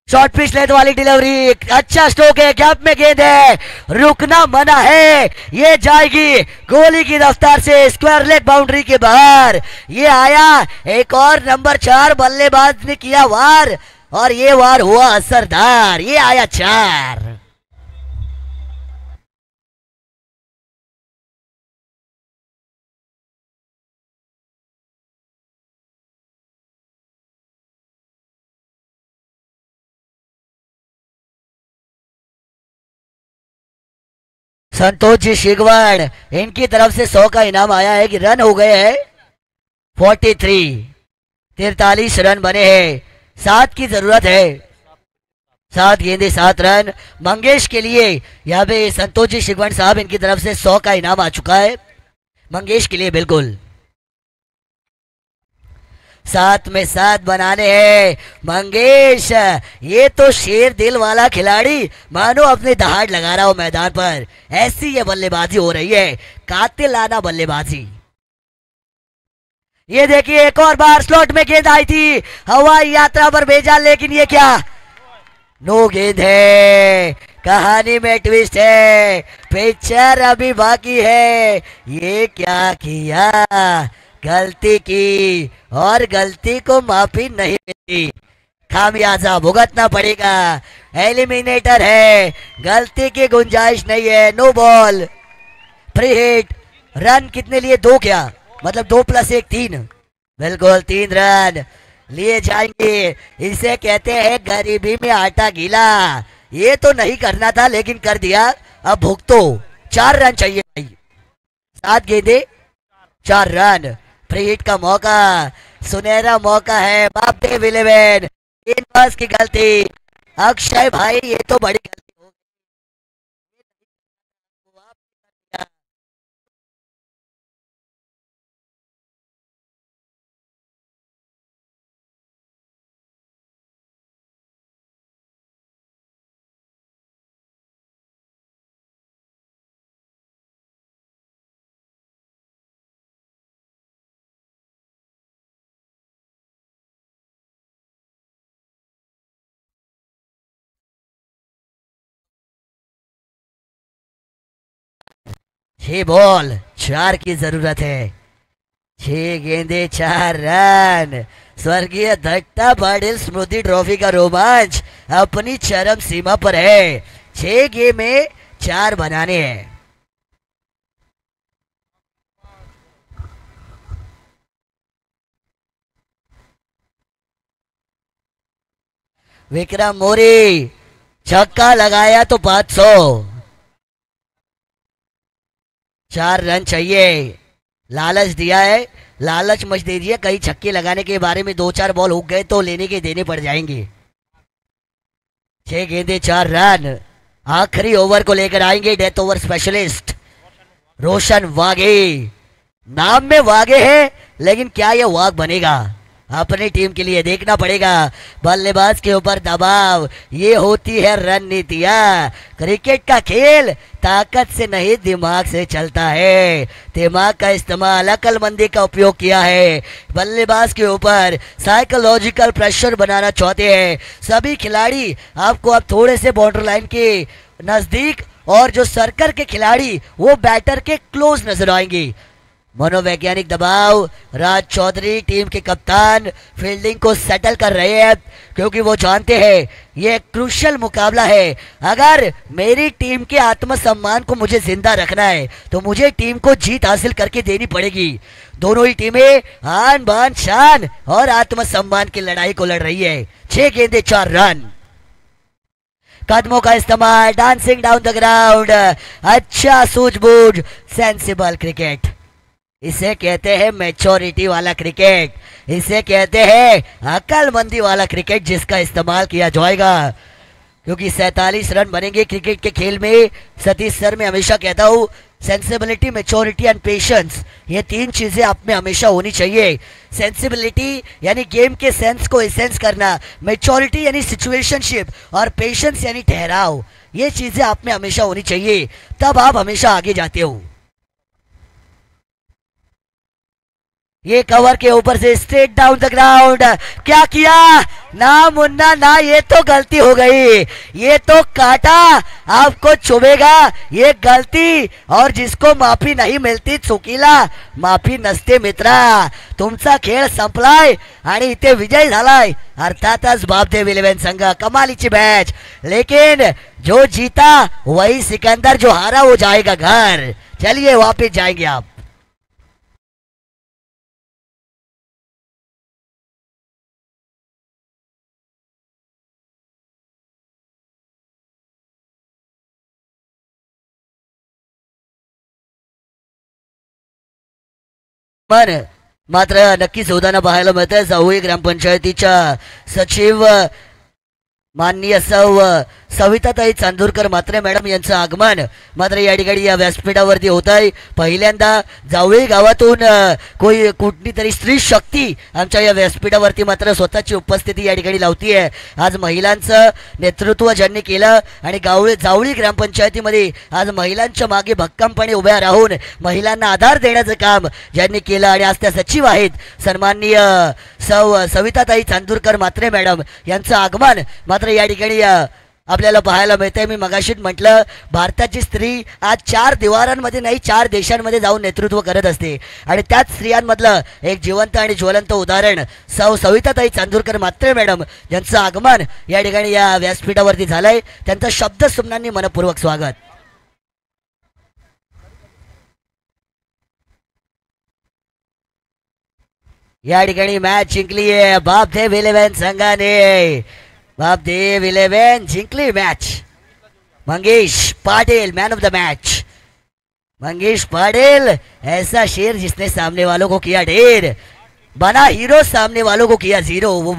B: शॉर्ट पिच लेंथ वाली डिलीवरी, अच्छा स्ट्रोक है, गैप में गेंद है, रुकना मना है, ये जाएगी गोली की रफ्तार से स्क्वायर लेग बाउंड्री के बाहर। ये आया एक और नंबर 4, बल्लेबाज ने किया वार और ये वार हुआ असरदार, ये आया 4। संतोष जी शिगवाड़ इनकी तरफ से 100 का इनाम आया है कि रन हो गए हैं 43 रन बने हैं, 7 की जरूरत है, 7 गेंदे 7 रन मंगेश के लिए। यहाँ पे संतोष जी शिगवाड़ साहब इनकी तरफ से 100 का इनाम आ चुका है मंगेश के लिए, बिल्कुल 7 में 7 बनाने हैं मंगेश। ये तो शेर दिल वाला खिलाड़ी मानो अपने दहाड़ लगा रहा हो मैदान पर, ऐसी ये बल्लेबाजी हो रही है, कातिलाना बल्लेबाजी। ये देखिए एक और बार स्लॉट में गेंद आई थी, हवाई यात्रा पर भेजा, लेकिन ये क्या नो गेंद है। कहानी में ट्विस्ट है, पिक्चर अभी बाकी है। ये क्या किया, गलती की और गलती को माफी नहीं मिलती, खामियाजा भुगतना पड़ेगा, एलिमिनेटर है, गलती की गुंजाइश नहीं है। No ball, free hit, run कितने लिए 2, क्या मतलब 2 + 1 3, बिल्कुल 3 रन लिए जाएंगे। इसे कहते हैं गरीबी में आटा गीला, ये तो नहीं करना था लेकिन कर दिया, अब भुगतो। 4 रन चाहिए भाई, 7 गेंदे 4 रन, फ्री हिट का मौका, सुनहरा मौका है, बाप दे विलेवन, इन बस की गलती, अक्षय भाई ये तो बड़ी गलती हो गई। छह बॉल 4 की जरूरत है, 6 गेंदे 4 रन। स्वर्गीय दत्ता पाटिल स्मृति ट्रॉफी का रोमांच अपनी चरम सीमा पर है, 6 गेम में 4 बनाने हैं। विक्रम मोरी छक्का लगाया तो 500, 4 रन चाहिए, लालच दिया है, लालच मच दे दिया, कई छक्के लगाने के बारे में 2-4 बॉल हो गए तो लेने के देने पड़ जाएंगे। 6 गेंदे 4 रन, आखिरी ओवर को लेकर आएंगे डेथ ओवर स्पेशलिस्ट रोशन वाघे। नाम में वाघे है लेकिन क्या ये वाघ बनेगा, अपनी टीम के लिए देखना पड़ेगा। बल्लेबाज के ऊपर दबाव, ये होती है रणनीतियां। क्रिकेट का खेल ताकत से नहीं दिमाग से चलता है, दिमाग का इस्तेमाल, अक्लमंदी का उपयोग किया है। बल्लेबाज के ऊपर साइकोलॉजिकल प्रेशर बनाना चाहते हैं सभी खिलाड़ी। आपको अब थोड़े से बॉर्डर लाइन के नजदीक और जो सर्कल के खिलाड़ी वो बैटर के क्लोज नजर आएंगे। मनोवैज्ञानिक दबाव, राज चौधरी टीम के कप्तान फील्डिंग को सेटल कर रहे हैं क्योंकि वो जानते हैं ये क्रूशियल मुकाबला है। अगर मेरी टीम के आत्मसम्मान को मुझे जिंदा रखना है तो मुझे टीम को जीत हासिल करके देनी पड़ेगी। दोनों ही टीमें आन बान शान और आत्मसम्मान की लड़ाई को लड़ रही है। 6 गेंदे 4 रन। कदमों का इस्तेमाल, डांसिंग डाउन द ग्राउंड, अच्छा सूझबूझ, सेंसिबल क्रिकेट। इसे कहते हैं मैच्योरिटी वाला क्रिकेट, इसे कहते हैं अक्लमंदी वाला क्रिकेट, जिसका इस्तेमाल किया जाएगा। क्योंकि 47 रन बनेंगे क्रिकेट के खेल में। सतीश सर मैं हमेशा कहता हूँ सेंसिबिलिटी, मैच्योरिटी एंड पेशेंस, ये 3 चीजें आप में हमेशा होनी चाहिए। सेंसिबिलिटी यानी गेम के सेंस को एसेंस करना, मैच्योरिटी यानी सिचुएशनशिप, और पेशेंस यानी ठहराव। ये चीजें आप में हमेशा होनी चाहिए, तब आप हमेशा आगे जाते हो। ये कवर के ऊपर से स्ट्रेट डाउन द ग्राउंड, क्या किया ना मुन्ना ना, ये तो गलती हो गई, ये तो काटा आपको चुभेगा, ये गलती। और जिसको माफी नहीं मिलती चुकीला माफी नसते मित्रा। तुमचा खेळ संपलाय आणि इथे विजय झालाय। अर्थातच बापदेव 11 संघ कमालीची मॅच, लेकिन जो जीता वही सिकंदर, जो हारा वो जाएगा घर। चलिए वापस जाएंगे आप। पण मात्र नक्कीच होताना पाहायला मिळतंय जावळी ग्रामपंचायतीच्या सचिव माननीय सविताताई चांदूरकर मात्रे मॅडम यांचं आगमन मात्र या ठिकाणी या व्यासपीठावरती होत आहे। पहिल्यांदा जावळी गावातून कुठली तरी स्त्री शक्ती आमच्या या व्यासपीठावरती मात्र स्वतःची उपस्थिती या ठिकाणी लावतीये। आज महिलांचं नेतृत्व ज्यांनी केलं आणि जावळी ग्रामपंचायतीमध्ये आज महिलांच्या मागे भक्कमपणे उभ्या राहून महिलांना आधार देण्याचं काम ज्यांनी केलं आणि आज त्या सचिव आहेत सन्माननीय सविताताई चांदूरकर मात्रे मॅडम यांचं आगमन मात्र या ठिकाणी आपल्याला पाहायला मिळतंय। मी मगाशीच म्हटलं भारताची स्त्री आज 4 दिवारांमध्ये नाही 4 देशांमध्ये जाऊन नेतृत्व करत असते आणि त्याच स्त्रियांमधलं एक जिवंत आणि ज्वलंत उदाहरण सविताताई चांदूरकर मात्रे मॅडम यांचं आगमन या ठिकाणी या व्यासपीठावरती झालंय। त्यांचं शब्द सुमनांनी मनपूर्वक स्वागत। या ठिकाणी मॅच जिंकली आहे बापदेव 11 संघाने। बापदेव 11 जिंकली match. Mangesh Patil man of the match. Mangesh Patil ऐसा शेर जिसने सामने वालों को किया ढेर, बना हीरो सामने वालों को किया जीरो। वो